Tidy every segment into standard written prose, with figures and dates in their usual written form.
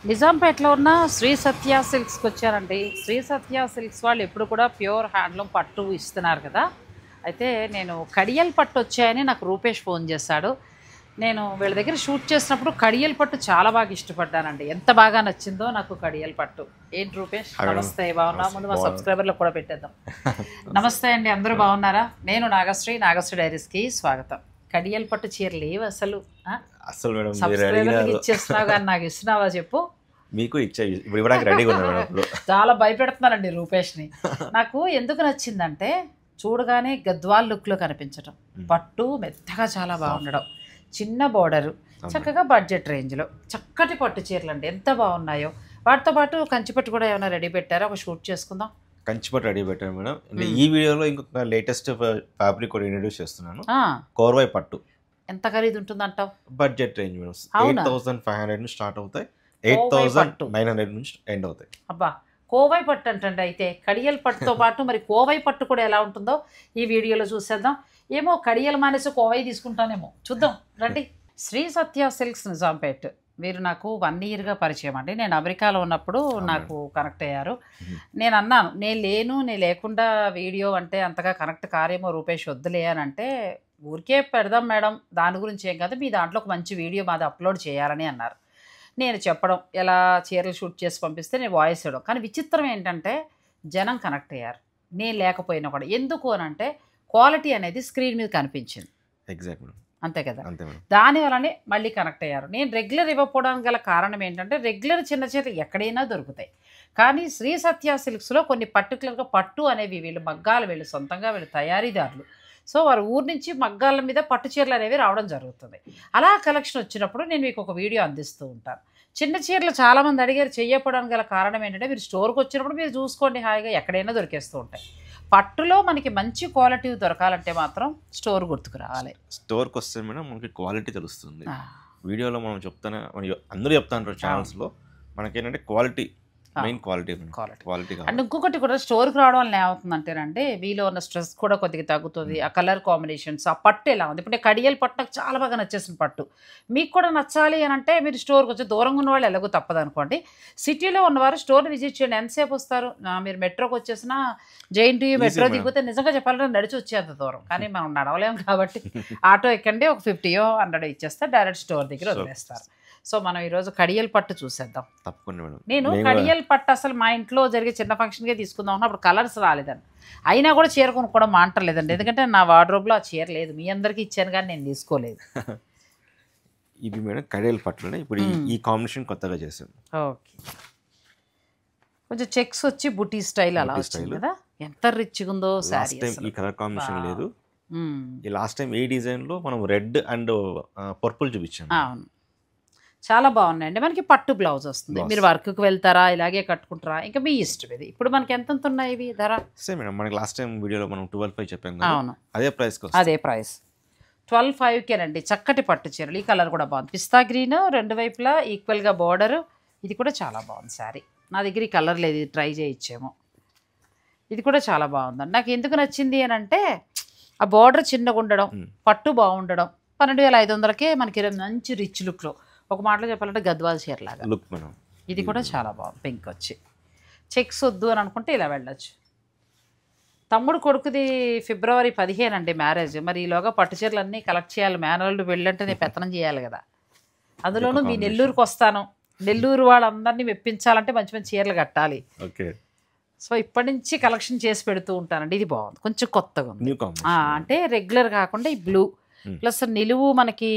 నిజాంపేటలో ఉన్న శ్రీ సత్య సిల్క్స్కి వచ్చానండి. శ్రీ సత్య సిల్క్స్ వాళ్ళు ఎప్పుడు కూడా ప్యూర్ హ్యాండ్లూమ్ పట్టు ఇస్తున్నారు కదా. అయితే నేను కడియల్ పట్టు వచ్చాయని నాకు రూపేష్ ఫోన్ చేశాడు. నేను వీళ్ళ దగ్గర షూట్ చేసినప్పుడు కడియల్ పట్టు చాలా బాగా ఇష్టపడ్డానండి. ఎంత బాగా నచ్చిందో నాకు కడియల్ పట్టు. ఏంటి రూపేష్, నమస్తే, బాగున్నా? ముందు మా సబ్స్క్రైబర్లకు కూడా పెట్టేద్దాం. నమస్తే అండి, అందరూ బాగున్నారా? నేను నాగశ్రీ డైరీస్కి స్వాగతం. కడియల్ పట్టు చీరలు లేవు అసలు. అసలు మేడం సబ్స్క్రైబర్లకు ఇచ్చేస్తున్నావు కానీ నాకు ఇస్తున్నావా చెప్పు. మీకు ఇవ్వడానికి రెడీగా ఉన్నాను. చాలా భయపెడుతున్నానండి రూపేష్ని. నాకు ఎందుకు నచ్చిందంటే చూడగానే గద్వాల్ లుక్లో కనిపించడం, పట్టు మెత్తగా చాలా బాగుండడం, చిన్న బోర్డరు, చక్కగా బడ్జెట్ రేంజ్లో చక్కటి పట్టు చీరలు అండి. ఎంత బాగున్నాయో. వాటితో పాటు కంచిపట్టు కూడా ఏమైనా రెడీ పెట్టారా? ఒక షూట్ చేసుకుందాం. కంచిపట్టు రెడీ పెట్టాను మేడం. ఈ వీడియోలో ఇంకొక లేటెస్ట్ ఫ్యాబ్రిక్ కూడా ఇంట్రడ్యూస్ చేస్తున్నాను. కోర్వై పట్టు. ఎంత ఖరీదు ఉంటుందంటావు? Budget range madam. 8,500 నుంచి స్టార్ట్ అవుతాయి, 8,900 నుంచి ఎండ్ అవుతాయి. అబ్బా, కోవై పట్టు అంటండి. అయితే కడియల్ పట్టుతో పాటు మరి కోవై పట్టు కూడా ఎలా ఉంటుందో ఈ వీడియోలో చూసేద్దాం. ఏమో కడియల్ మానేసి కోవై తీసుకుంటానేమో, చూద్దాం రండి. శ్రీ సత్య సిల్క్స్ నిజాంపేట్. మీరు నాకు 1 yearగా పరిచయం అండి. నేను అమెరికాలో ఉన్నప్పుడు నాకు కనెక్ట్ అయ్యారు. నేను అన్నాను, నేను లేకుండా వీడియో అంటే అంతగా కనెక్ట్ కారేమో రూపేష్, వద్దులే అని అంటే, ఊరికే పెడదాం మేడం, దాని గురించి ఏం కాదు, మీ దాంట్లో ఒక మంచి వీడియో మాది అప్లోడ్ చేయాలని అన్నారు. నేను చెప్పడం, ఎలా చీరలు షూట్ చేసి పంపిస్తే నేను వాయిస్ ఇవ్వడం. కానీ విచిత్రం ఏంటంటే జనం కనెక్ట్ అయ్యారు నేను లేకపోయినా కూడా. ఎందుకు అని అంటే క్వాలిటీ అనేది స్క్రీన్ మీద కనిపించింది. ఎగ్జాక్ట్ మేడం, అంతే కదా. అంతే మేడం. దానివల్లనే మళ్ళీ కనెక్ట్ అయ్యారు. నేను రెగ్యులర్ ఇవ్వకపోవడానికి గల కారణం ఏంటంటే రెగ్యులర్ చిన్న చీరలు ఎక్కడైనా దొరుకుతాయి, కానీ శ్రీ సత్య సిల్క్స్లో కొన్ని పర్టికులర్గా పట్టు అనేవి వీళ్ళు మగ్గాలు, వీళ్ళు సొంతంగా వీళ్ళు తయారీదారులు. సో వారు ఊరి నుంచి మగ్గాల మీద పట్టు చీరలు అనేవి రావడం జరుగుతుంది. అలా కలెక్షన్ వచ్చినప్పుడు నేను మీకు ఒక వీడియో అందిస్తూ ఉంటాను. చిన్న చీరలు చాలామంది అడిగారు, చెయ్యకపోవడానికి గల కారణం ఏంటంటే మీరు స్టోర్కి వచ్చినప్పుడు మీరు చూసుకోండి, హాయిగా ఎక్కడైనా దొరికేస్తూ ఉంటాయి. పట్టులో మనకి మంచి క్వాలిటీ దొరకాలంటే మాత్రం స్టోర్ గుర్తుకు రావాలి. స్టోర్కి వస్తే మేడం మనకి క్వాలిటీ తెలుస్తుంది. వీడియోలో మనం చెప్తానే, అందరూ చెప్తా ఉంటారు ఛానల్స్లో, మనకేంటంటే క్వాలిటీ మెయిన్, క్వాలిటీ. అండ్ ఇంకొకటి కూడా, స్టోర్కి రావడం వల్ల ఏమవుతుందంటేనంటే వీలో ఉన్న స్ట్రెస్ కూడా కొద్దిగా తగ్గుతుంది. ఆ కలర్ కాంబినేషన్స్, ఆ పట్టు ఎలా ఉంది. ఇప్పుడు కడియల్ పట్టు నాకు చాలా బాగా నచ్చేసిన పట్టు. మీకు కూడా నచ్చాలి అని అంటే మీరు స్టోర్కి వచ్చి, దూరంగా ఉన్న వాళ్ళు ఎలాగో తప్పదు అనుకోండి, సిటీలో ఉన్నవారు స్టోర్ని విజిట్ చేయండి. ఎంతసేపు వస్తారు? మీరు మెట్రోకి వచ్చేసిన JNTU మెట్రో దిగిపోతే నిజంగా చెప్పాలంటే నడిచి వచ్చేంత దూరం, కానీ మనం నడవలేము కాబట్టి ఆటో ఎక్కండి, ఒక 50 100 ఇచ్చేస్తే డైరెక్ట్ స్టోర్ దగ్గర వదిలేస్తారు. సో మనం ఈరోజు కడియల్ పట్టు చూసేద్దాం. తప్పకుండా మేడం. నేను కడియల్ పట్టు అసలు మా ఇంట్లో జరిగే చిన్న ఫంక్షన్గా తీసుకుందాం అప్పుడు కలర్స్ రాలేదండి. అయినా కూడా చీర కొనుక్కోవడం మాంటలేదండి, ఎందుకంటే నా వార్డ్రోబ్లో ఆ చీర లేదు. మీ అందరికీ ఇచ్చాను కానీ నేను తీసుకోలేదు. ఇది మేడం కడియల్ పట్టులోనే ఇప్పుడు ఈ కాంబినేషన్ కొత్తగా చేసాం. ఓకే, కొంచెం చెక్స్ వచ్చి బుటీ స్టైల్ అలా వచ్చింది కదా. ఎంత రిచ్గా ఉందో సారీ. ఈ కలర్ కాంబినేషన్ లేదు. ఈ లాస్ట్ టైం ఈ డిజైన్లో మనం రెడ్ అండ్ పర్పుల్ చూపించాం. అవును, చాలా బాగున్నాయండి. మనకి పట్టు బ్లౌజ్ వస్తుంది. మీరు వర్క్కి వెళ్తారా, ఇలాగే కట్టుకుంటారా, ఇంకా మీ ఇష్టం ఇది. ఇప్పుడు మనకి ఎంత ఉన్నాయి ఇవి ధర? సేమ్ మేడం, మనకి లాస్ట్ టైం వీడియోలో మనం 12,500 చెప్పాం కదా. అవును, అదే ప్రైస్, అదే ప్రైస్ 12,500కేనండి. చక్కటి పట్టు చీరలు. ఈ కలర్ కూడా బాగుంది, పిస్తా గ్రీన్, రెండు వైపులా ఈక్వల్గా బార్డరు. ఇది కూడా చాలా బాగుంది శారీ. నా దగ్గర ఈ కలర్ లేదు, ఇది ట్రై చేయించేమో. ఇది కూడా చాలా బాగుందండి. నాకు ఎందుకు నచ్చింది అని అంటే ఆ బార్డర్ చిన్నగా ఉండడం, పట్టు బాగుండడం. 12,500కే మనకి మంచి రిచ్ లుక్లో, ఒక మాటలో చెప్పాలంటే గద్వాల్ చీరలాగా లుక్ మేడం. ఇది కూడా చాలా బాగుంది. పింక్ వచ్చి చెక్స్ వద్దు అని అనుకుంటే ఇలా వెళ్ళచ్చు. తమ్ముడు కొడుకుది February 15 అండి మ్యారేజ్. మరి ఈలోగా పట్టు చీరలు అన్నీ కలెక్ట్ చేయాలి. మేనల్లుడు వెళ్ళంటే నేను పెత్తనం చేయాలి కదా. అందులోనూ మీ నెల్లూరుకి వస్తాను. నెల్లూరు వాళ్ళందరినీ మెప్పించాలంటే మంచి మంచి చీరలు కట్టాలి. ఓకే, సో ఇప్పటి నుంచి కలెక్షన్ చేసి పెడుతూ ఉంటానండి. ఇది బాగుంది, కొంచెం కొత్తగా ఉంది. అంటే రెగ్యులర్ కాకుండా ఈ బ్లూ ప్లస్ నిలువు మనకి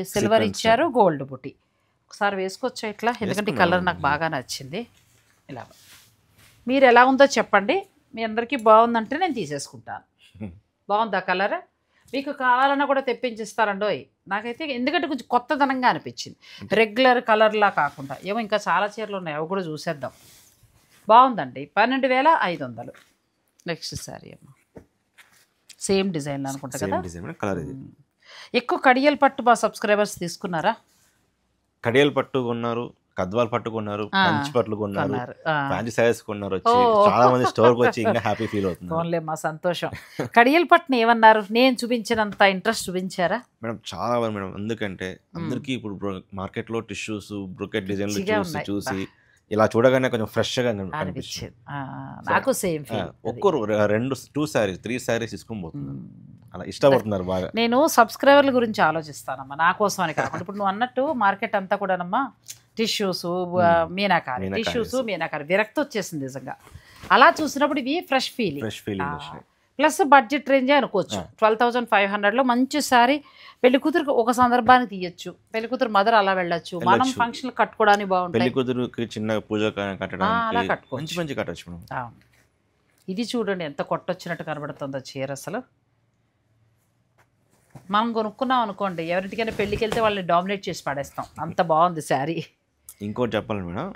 సిల్వర్ ఇచ్చారు, గోల్డ్ బుట్టి. ఒకసారి వేసుకోవచ్చా ఇట్లా, ఎందుకంటే ఈ కలర్ నాకు బాగా నచ్చింది. ఇలా మీరు ఎలా ఉందో చెప్పండి, మీ అందరికీ బాగుందంటే నేను తీసేసుకుంటాను. బాగుందా కలర్? మీకు కావాలన్నా కూడా తెప్పించిస్తారండోయ్. నాకైతే ఎందుకంటే కొంచెం కొత్తదనంగా అనిపించింది, రెగ్యులర్ కలర్లా కాకుండా. ఏమో ఇంకా చాలా చీరలు ఉన్నాయి, అవి కూడా చూసేద్దాం. బాగుందండి. 12,500. నెక్స్ట్ సారీ ఏమో సేమ్ డిజైన్ అనుకుంటా కదా. కలర్ ఇది. ఎక్కువ కడియల్ పట్టు మా సబ్స్క్రైబర్స్ తీసుకున్నారా? కడియల్ పట్టు కొన్నారు, గద్వాల్ పట్టుకున్నారు, ఆ, కంచి పట్టుకున్నారు, కొన్నారు. ఫ్యాన్సీ సారీస్ కొన్నారు వచ్చి. ఓ. చాలా మంది స్టోర్కి వచ్చి ఇంకా హ్యాపీ ఫీల్ అవుతున్నారు. ఓన్లే మా సంతోషం. కడియల్ పట్టును ఏమన్నారు, నేను చూపించినంత ఇంట్రెస్ట్ చూపించారా? మేడం చాలా బాగుంది మేడం. ఎందుకంటే అందరికీ ఇప్పుడు మార్కెట్లో టిష్యూస్ బ్రొకెట్ డిజైన్లు మంచిగా చూసి ఉన్నాయి. చూసి ఇలా చూడగానే కొంచెం ఫ్రెష్గా అనిపించింది. అనిపించింది. నాకు సేమ్ ఫీల్. ఒక్కరు 2 సారీస్ 3 సారీస్ తీసుకొని పోతున్నారు. అలా ఇష్టపడుతున్నారు బాగా. నేను సబ్స్క్రైబర్ల గురించి ఆలోచిస్తానమ్మా, నా కోసం అని కాకుండా. ఇప్పుడు నువ్వు అన్నట్టు మార్కెట్ అంతా కూడానమ్మా టిష్యూస్, మీనాకారి, టిష్యూస్ మీనాకారి విరక్తి వచ్చేసింది నిజంగా. అలా చూసినప్పుడు ఇవి fresh feeling, fresh feeling. Plus budget రేంజే అనుకోవచ్చు. 12,500లో మంచి సారీ పెళ్లి కూతురు ఒక సందర్భానికి తీయచ్చు, పెళ్లి కూతురు మదర్ అలా వెళ్ళొచ్చు, మనం ఫంక్షన్ కట్టుకోవడానికి బాగుంటుంది. పెళ్లి కూతురుకి చిన్న పూజ అలా కట్టడానికి కట్టుకోవచ్చు. మంచి కట్టచ్చు మేడం. ఇది చూడండి ఎంత కొట్టొచ్చినట్టు కనబడుతుందో చీర. అసలు మనం కొనుక్కున్నాం అనుకోండి, ఎవరింటికైనా పెళ్ళికి వెళ్తే వాళ్ళని డామినేట్ చేసి పడేస్తాం, అంత బాగుంది శారీ. ఇంకోటి చెప్పాలి మేడం,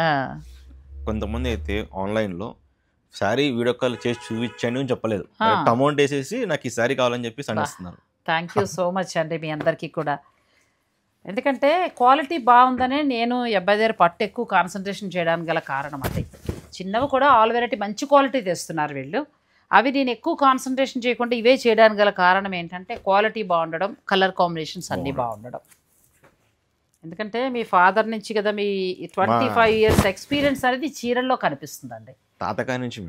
కొంతమంది అయితే ఆన్లైన్లో శారీ వీడియో కాల్ చేసి చూపించండి అని చెప్పలేదు, అమౌంట్ వేసేసి నాకు ఈ శారీ కావాలని చెప్పి సండిస్తున్నారు. థ్యాంక్ యూ సో మచ్ అండి మీ అందరికీ కూడా. ఎందుకంటే క్వాలిటీ బాగుందనే నేను అబ్బాయి దగ్గర పట్టు ఎక్కువ కాన్సన్ట్రేషన్ చేయడానికి గల కారణం అది. చిన్నవి కూడా ఆల్ వెరైటీ మంచి క్వాలిటీ తెస్తున్నారు వీళ్ళు. అవి నేను ఎక్కువ కాన్సన్ట్రేషన్ చేయకుండా ఇవే చేయడానికి గల కారణం ఏంటంటే క్వాలిటీ బాగుండడం, కలర్ కాంబినేషన్స్ అన్నీ బాగుండడం. ఎందుకంటే మీ ఫాదర్ నుంచి కదా మీ 25 years ఎక్స్పీరియన్స్ అనేది చీరల్లో కనిపిస్తుందండి. తాతగారి నుంచి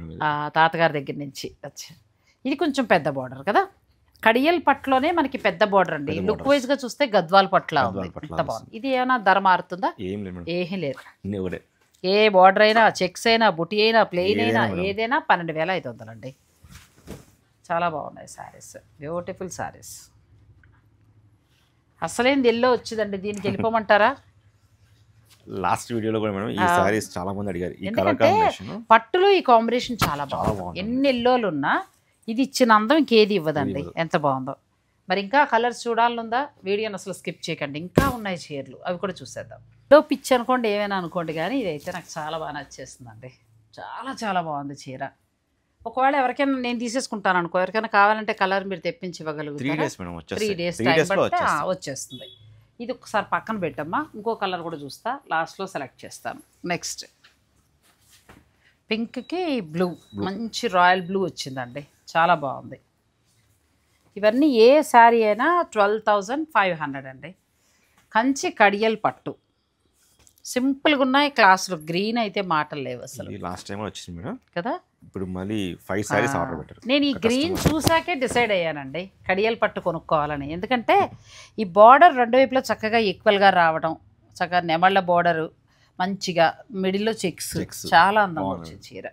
తాతగారి దగ్గర నుంచి. ఇది కొంచెం పెద్ద బార్డర్ కదా, కడియల్ పట్టులోనే మనకి పెద్ద బార్డర్ అండి. లుక్ వైజ్ గా చూస్తే గద్వాల్ పట్ల ఉంది, ఎంత బాగుంది. ఇది ఏమైనా ధర మారుతుందా? ఏమీ లేదు. ఏ బార్డర్ అయినా, చెక్స్ అయినా, బుటీ అయినా, ప్లెయిన్ అయినా, ఏదైనా 12,500 అండి. చాలా బాగున్నాయి శారీస్, బ్యూటిఫుల్ శారీస్. అసలేంది ఎల్లో వచ్చిందండి, దీనికి వెళ్ళిపోమంటారా? లాస్ట్ వీడియోలో కూడా మేడం ఈ సారీస్ చాలా మంది అడిగారు. ఈ కలర్ ఎందుకంటే కాంబినేషన్ పట్టులో ఈ కాంబినేషన్ చాలా బాగుంది. ఎన్ని ఎల్లోలు ఉన్నా ఇది ఇచ్చిన అందం ఇంకేది ఇవ్వదండి, ఎంత బాగుందో. మరి ఇంకా కలర్స్ చూడాలనుందా? వీడియోని అసలు స్కిప్ చేయకండి, ఇంకా ఉన్నాయి చీరలు, అవి కూడా చూసేద్దాం. లో పిచ్ అనుకోండి, ఏమైనా అనుకోండి, కానీ ఇదైతే నాకు చాలా బాగా నచ్చేస్తుందండి. చాలా చాలా బాగుంది చీర. ఒకవేళ ఎవరికైనా నేను తీసేసుకుంటాను అనుకో, ఎవరికైనా కావాలంటే కలర్ మీరు తెప్పించి ఇవ్వగలుగుతారా? 3 days టైం బట్టి వచ్చేస్తుంది. ఇది ఒకసారి పక్కన పెట్టమ్మా, ఇంకో కలర్ కూడా చూస్తా, లాస్ట్లో సెలెక్ట్ చేస్తాను. నెక్స్ట్ పింక్కి బ్లూ, మంచి రాయల్ బ్లూ వచ్చిందండి, చాలా బాగుంది. ఇవన్నీ ఏ శారీ అయినా 12,500 అండి. కంచి కడియల్ పట్టు, సింపుల్గా ఉన్నాయి, క్లాసులు. గ్రీన్ అయితే మాటలు లేవు అసలు. లాస్ట్ టైం వచ్చింది మేడం కదా. ఇప్పుడు మళ్ళీ 5 సారీస్ ఆర్డర్ పెట్టారు. నేను ఈ గ్రీన్ చూసాకే డిసైడ్ అయ్యానండి కడియల్ పట్టు కొనుక్కోవాలని. ఎందుకంటే ఈ బార్డర్ రెండు వైపులా చక్కగా ఈక్వల్గా రావడం, చక్కగా నెమళ్ళ బార్డరు, మంచిగా మిడిల్లో చెక్స్, చాలా అందంగా వచ్చింది చీర.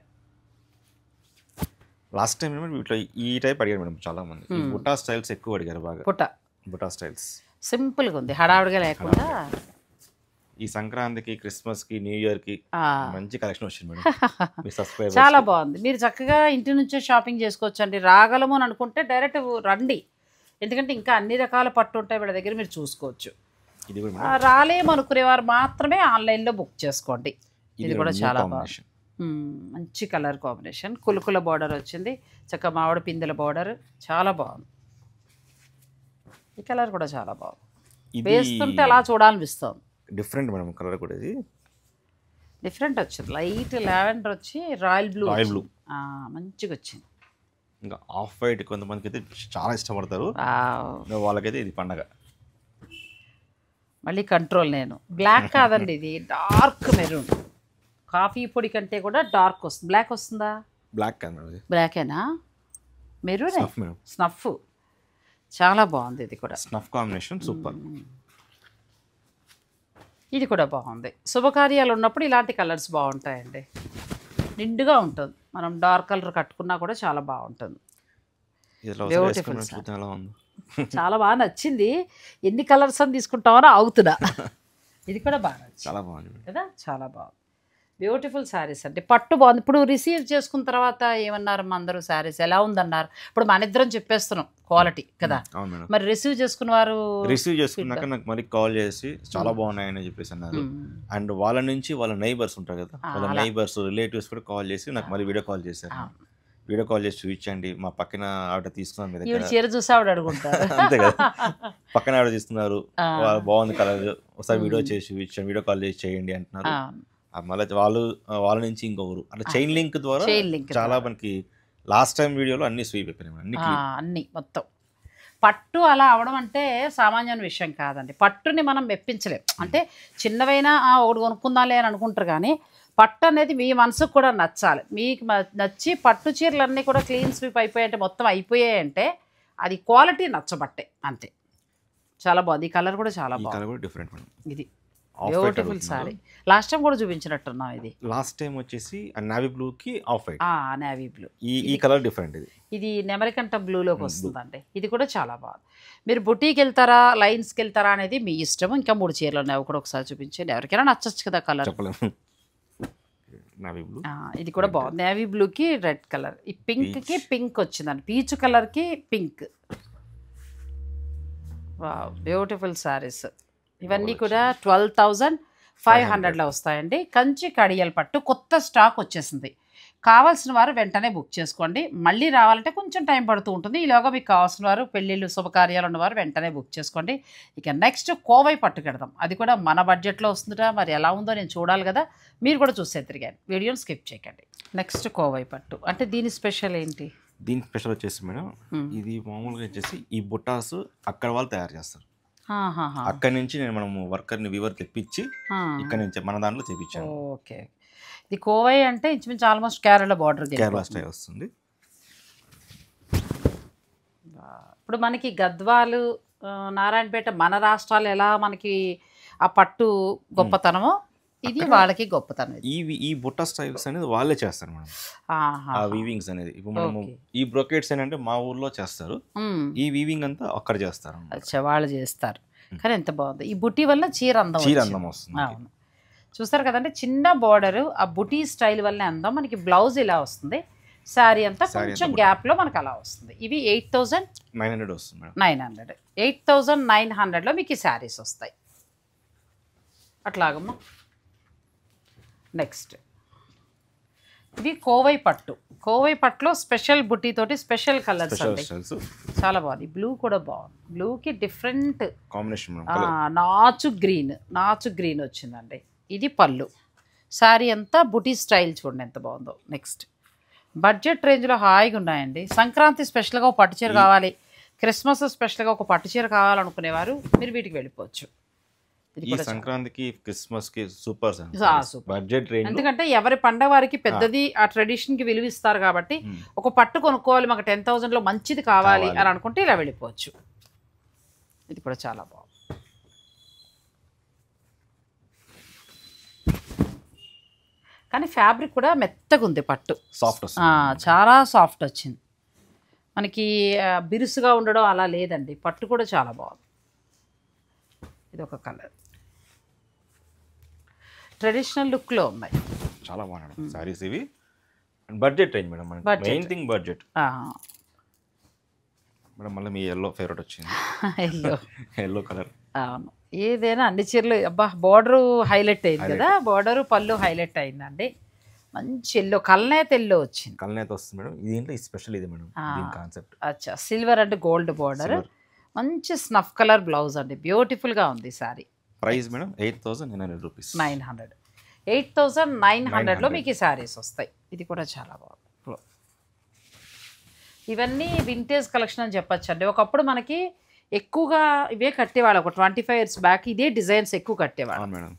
లాస్ట్ టైం వీటిలో ఈ టైప్ అడిగారు మేడం చాలా మంది. బుటా స్టైల్స్ ఎక్కువ అడిగారు బాగా. బుటా స్టైల్స్ సింపుల్గా ఉంది, హడావుడిగా లేకుండా. ఈ సంక్రాంతికి, క్రిస్మస్కి, న్యూ ఇయర్కి మంచి కలెక్షన్ వచ్చింది మేడం. మీ సబ్స్క్రైబర్స్ చాలా బాగుంది. మీరు చక్కగా ఇంటి నుంచే షాపింగ్ చేసుకోవచ్చు అండి. రాగలము అని అనుకుంటే డైరెక్ట్ రండి, ఎందుకంటే ఇంకా అన్ని రకాల పట్టు ఉంటాయి వీళ్ళ దగ్గర, మీరు చూసుకోవచ్చు. రాలేము అనుకునేవారు మాత్రమే ఆన్లైన్లో బుక్ చేసుకోండి. ఇది కూడా చాలా బాగుంది, మంచి కలర్ కాంబినేషన్. కులుకుల బార్డర్ వచ్చింది, చక్కగా మామిడి పిందెల బార్డర్, చాలా బాగుంది. ఈ కలర్ కూడా చాలా బాగుంది, వేస్తుంటే అలా చూడాలనిపిస్తుంది. డిఫరెంట్ మేడం కలర్ కూడా, ఇది డిఫరెంట్ వచ్చింది. లైట్ లావెండర్ వచ్చి రాయల్ బ్లూ మంచిగా వచ్చింది. ఇంకా ఆఫ్ వైట్ కొంతమందికి అయితే చాలా ఇష్టపడతారు, వాళ్ళకైతే ఇది పండగ. మళ్ళీ కంట్రోల్, నేను బ్లాక్ కాదండి, ఇది డార్క్ మెరూన్. కాఫీ పొడి కంటే కూడా డార్క్ వస్తుంది. బ్లాక్ వస్తుందా? బ్లాక్ కాదు, బ్లాకేనా? Maroon, snuff. చాలా బాగుంది, ఇది కూడా స్నఫ్ కాంబినేషన్ సూపర్. ఇది కూడా బాగుంది. శుభకార్యాలు ఉన్నప్పుడు ఇలాంటి కలర్స్ బాగుంటాయండి, నిండుగా ఉంటుంది. మనం డార్క్ కలర్ కట్టుకున్నా కూడా చాలా బాగుంటుంది. బ్యూటిఫుల్, చాలా బాగా నచ్చింది. ఎన్ని కలర్స్ అని తీసుకుంటామో ఆగుతున్నా. ఇది కూడా బాగా నచ్చింది, చాలా బాగుంది కదా, చాలా బాగుంది. బ్యూటిఫుల్ శారీస్ అండి, పట్టు బాగుంది. ఇప్పుడు రిసీవ్ చేసుకున్న తర్వాత ఏమన్నారు అందరూ, శారీస్ ఎలా ఉందన్నారు. ఇప్పుడు మన ఇద్దరం చెప్పేస్తున్నాం క్వాలిటీ కదా, మరి రిసీవ్ చేసుకున్నాక నాకు మళ్ళీ కాల్ చేసి చాలా బాగున్నాయని చెప్పేసి అన్నారు. అండ్ వాళ్ళ నుంచి వాళ్ళ నైబర్స్ ఉంటారు కదా, వాళ్ళ నైబర్స్ రిలేటివ్స్ కూడా కాల్ చేసి నాకు మళ్ళీ వీడియో కాల్ చేశారు. వీడియో కాల్ చేసి చూపించండి, మా పక్కన ఆవిడ తీసుకున్నాం మీ ఈవిడ దగ్గర. చీర చూసి ఆవిడ అడుగుంటారు. అంతే కదా, పక్కన ఆవిడ తీసుకున్నారు, బాగుంది కలర్, ఒకసారి వీడియో చేసి చూపించండి, వీడియో కాల్ చేసి చేయండి అంటున్నారు. మళ్ళీ వాళ్ళ నుంచి ఇంకొకరు అట్లా చైన్ లింక్ ద్వారా చాలా మనకి లాస్ట్ టైం వీడియోలో అన్ని స్వీప్ అయిపోయినాయి, అన్ని మొత్తం. పట్టు అలా అవడం అంటే సామాన్యమైన విషయం కాదండి. పట్టుని మనం మెప్పించలేం. అంటే చిన్నవైనా ఒకటి కొనుక్కుందాలే అని అనుకుంటారు, కానీ పట్టు అనేది మీ మనసుకు కూడా నచ్చాలి. మీకు నచ్చి పట్టు చీరలన్నీ కూడా క్లీన్ స్వీప్ అయిపోయాయంటే, మొత్తం అయిపోయాయంటే అది క్వాలిటీ నచ్చబట్టే అంతే. చాలా బాగుంది. ఈ కలర్ కూడా చాలా బాగుంది, డిఫరెంట్. ఇది బ్యూటిఫుల్ సారీ. లాస్ట్ టైం కూడా చూపించినట్టున్నాం. ఇది లాస్ట్ టైం వచ్చేసి నేవీ బ్లూ కి ఆఫ్ వైట్. Navy blue. ఈ కలర్ డిఫరెంట్. ఇది నెమలికంఠ బ్లూలోకి వస్తుందండి. ఇది కూడా చాలా బాగుంది. మీరు బుటీకి వెళ్తారా, లైన్స్కి వెళ్తారా అనేది మీ ఇష్టం. ఇంకా 3 చీరలు ఉన్నాయి, కూడా ఒకసారి చూపించండి. ఎవరికైనా నచ్చచ్చు కదా కలర్. Navy blue. ఇది కూడా బాగుంది. నేవీ బ్లూకి రెడ్ కలర్. ఈ పింక్కి పింక్ వచ్చిందండి, పీచు కలర్కి పింక్. బ్యూటిఫుల్ సారీస్. ఇవన్నీ కూడా 12,500లో వస్తాయండి. కంచి కడియల్ పట్టు కొత్త స్టాక్ వచ్చేసింది. కావాల్సిన వారు వెంటనే బుక్ చేసుకోండి. మళ్ళీ రావాలంటే కొంచెం టైం పడుతూ ఉంటుంది. ఈలోగా మీకు కావాల్సిన వారు, పెళ్ళిళ్ళు శుభకార్యాలు ఉన్నవారు వెంటనే బుక్ చేసుకోండి. ఇక నెక్స్ట్ కోవై పట్టు కడదాం. అది కూడా మన బడ్జెట్లో వస్తుందా, మరి ఎలా ఉందో నేను చూడాలి కదా. మీరు కూడా చూసే తిరిగాను, వీడియోని స్కిప్ చేయకండి. నెక్స్ట్ కోవై పట్టు అంటే దీని స్పెషల్ ఏంటి? దీని స్పెషల్ వచ్చేసి మేడం, ఇది మామూలుగా వచ్చేసి ఈ బుట్టాస్ అక్కడ వాళ్ళు తయారు చేస్తారు. అక్కడి నుంచి నేను మనము వర్కర్ని వీవర్ తెప్పించి ఇక్కడ నుంచి మన దాంట్లో చేపించాను. ఓకే. ఇది కోవై అంటే ఇంచుమించు almost Kerala border, Kerala style వస్తుంది. ఇప్పుడు మనకి గద్వాలు, నారాయణపేట, మన రాష్ట్రాలు ఎలా మనకి ఆ పట్టు గొప్పతనమో ఇది వాళ్ళకి గొప్పతనం. ఈ బుట్ట స్టైల్స్ అనేది వాళ్ళే చేస్తారు మేడం. ఆ వీవింగ్స్ అనేది ఇప్పుడు మనము ఈ బ్రొకెట్స్ ఏంటంటే మా ఊర్లో చేస్తారు, ఈ వీవింగ్ అంతా అక్కడ చేస్తారు. అచ్చా, వాళ్ళు చేస్తారు. కానీ ఎంత బాగుంది. ఈ బుటీ వల్ల చీర అందం వస్తుంది. అవును, చూస్తారు కదండి, చిన్న బార్డర్, ఆ బుటీ స్టైల్ వల్లనే అందం. మనకి బ్లౌజ్ ఇలా వస్తుంది, శారీ అంతా కొంచెం గ్యాప్లో మనకు అలా వస్తుంది. ఇవి 8,900 వస్తుంది. 8,900లో మీకు ఈ శారీస్ వస్తాయి. అట్లాగమ్మా. నెక్స్ట్ ఇది కోవై పట్టు. కోవై పట్టులో స్పెషల్ బుటీ తోటి స్పెషల్ కలర్స్ అండి, చాలా బాగుంది. బ్లూ కూడా బాగుంది. బ్లూకి డిఫరెంట్ కాంబినేషన్, నాచు గ్రీన్ వచ్చిందండి. ఇది పళ్ళు. శారీ అంతా బుటీ స్టైల్ చూడండి ఎంత బాగుందో. నెక్స్ట్ బడ్జెట్ రేంజ్లో హాయిగా ఉన్నాయండి. సంక్రాంతి స్పెషల్గా ఒక పట్టుచీర కావాలి, క్రిస్మస్ స్పెషల్గా ఒక పట్టుచీర కావాలనుకునేవారు మీరు వీటికి వెళ్ళిపోవచ్చు. ఈ సంక్రాంతికి, క్రిస్మస్ కి సూపర్ బడ్జెట్ రేంజ్. ఎందుకంటే ఎవరి పండగ వారికి పెద్దది ఆ ట్రెడిషన్ కి విలువ ఇస్తారు కాబట్టి, ఒక పట్టు కొనుక్కోవాలి, మాకు 10,000లో మంచిది కావాలి అని అనుకుంటే ఇలా వెళ్ళిపోవచ్చు. ఇది కూడా చాలా బాగుంది. కానీ ఫ్యాబ్రిక్ కూడా మెత్తగా ఉంది, పట్టు సాఫ్ట్, చాలా సాఫ్ట్ వచ్చింది. మనకి బిరుసుగా ఉండడం అలా లేదండి. పట్టు కూడా చాలా బాగుంది. ఇది ఒక కలర్, ట్రెడిషనల్ లుక్లో ఉన్నాయి, చాలా బాగున్నాయి సారీస్ ఇవి. Budget range madam, main thing budget. Madam మళ్ళీ మీ ఎల్లో ఫేవరెట్ వచ్చింది, ఎల్లో కలర్. అవును, ఏదైనా అన్ని చీరలు అబ్బా. బార్డరు హైలైట్ అయింది కదా, బార్డరు పళ్ళు హైలైట్ అయిందండి. మంచి ఎల్లో, కల్నేత ఎల్లో వచ్చింది. కల్నేత వస్తుంది మేడం. ఇది స్పెషల్, ఇది మేడం కాన్సెప్ట్. అచ్చా, సిల్వర్ అండ్ గోల్డ్ బార్డర్, మంచి స్నఫ్ కలర్ బ్లౌజ్ అండి, బ్యూటిఫుల్గా ఉంది సారీ. Price madam 8,900 rupees. 8,900లో మీకు ఈ శారీస్ వస్తాయి. ఇది కూడా చాలా బాగుంది. ఇవన్నీ వింటేజ్ కలెక్షన్ అని చెప్పచ్చు అండి. ఒకప్పుడు మనకి ఎక్కువగా ఇవే కట్టేవాళ్ళు, ఒక 25 years బ్యాక్ ఇదే డిజైన్స్ ఎక్కువ కట్టేవాళ్ళు మేడం.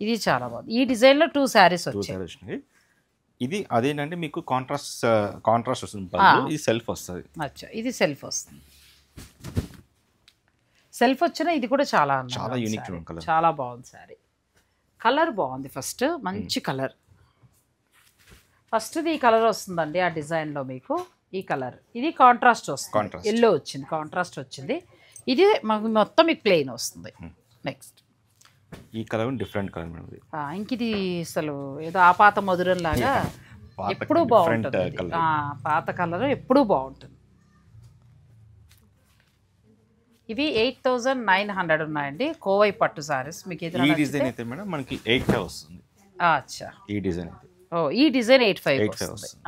ఇది చాలా బాగుంది. ఈ డిజైన్లో 2 శారీస్ వచ్చాయి. ఇది అదేంటంటే మీకు కాంట్రాస్ట్ వస్తుంది, ఇది సెల్ఫ్ వస్తుంది. అచ్చా, ఇది సెల్ఫ్ వస్తుంది. సెల్ఫ్ వచ్చిన ఇది కూడా చాలా యూనిక్ కలర్, చాలా బాగుంది శారీ. కలర్ బాగుంది. ఫస్ట్ మంచి కలర్, ఫస్ట్ది ఈ కలర్ వస్తుందండి ఆ డిజైన్లో మీకు. ఈ కలర్ ఇది కాంట్రాస్ట్ వస్తుంది, ఎల్లో వచ్చింది, కాంట్రాస్ట్ వచ్చింది. ఇది మొత్తం మీకు ప్లెయిన్ వస్తుంది. నెక్స్ట్ ఈ కలర్ డిఫరెంట్ కలర్ మేడం. ఇంక ఇది అసలు ఏదో ఆపాత మధురం లాగా ఎప్పుడూ బాగుంటుంది. పాత కలర్ ఎప్పుడూ బాగుంటుంది. ఇవి 8,900 ఉన్నాయండి కోవై పట్టు సారీస్. మీకు ఈ డిజైన్ అయితే మేడం మనకి 8,500 వస్తుంది. అచ్చా, ఈ డిజైన్ అయితే ఈ డిజైన్ 8,500 వస్తుంది.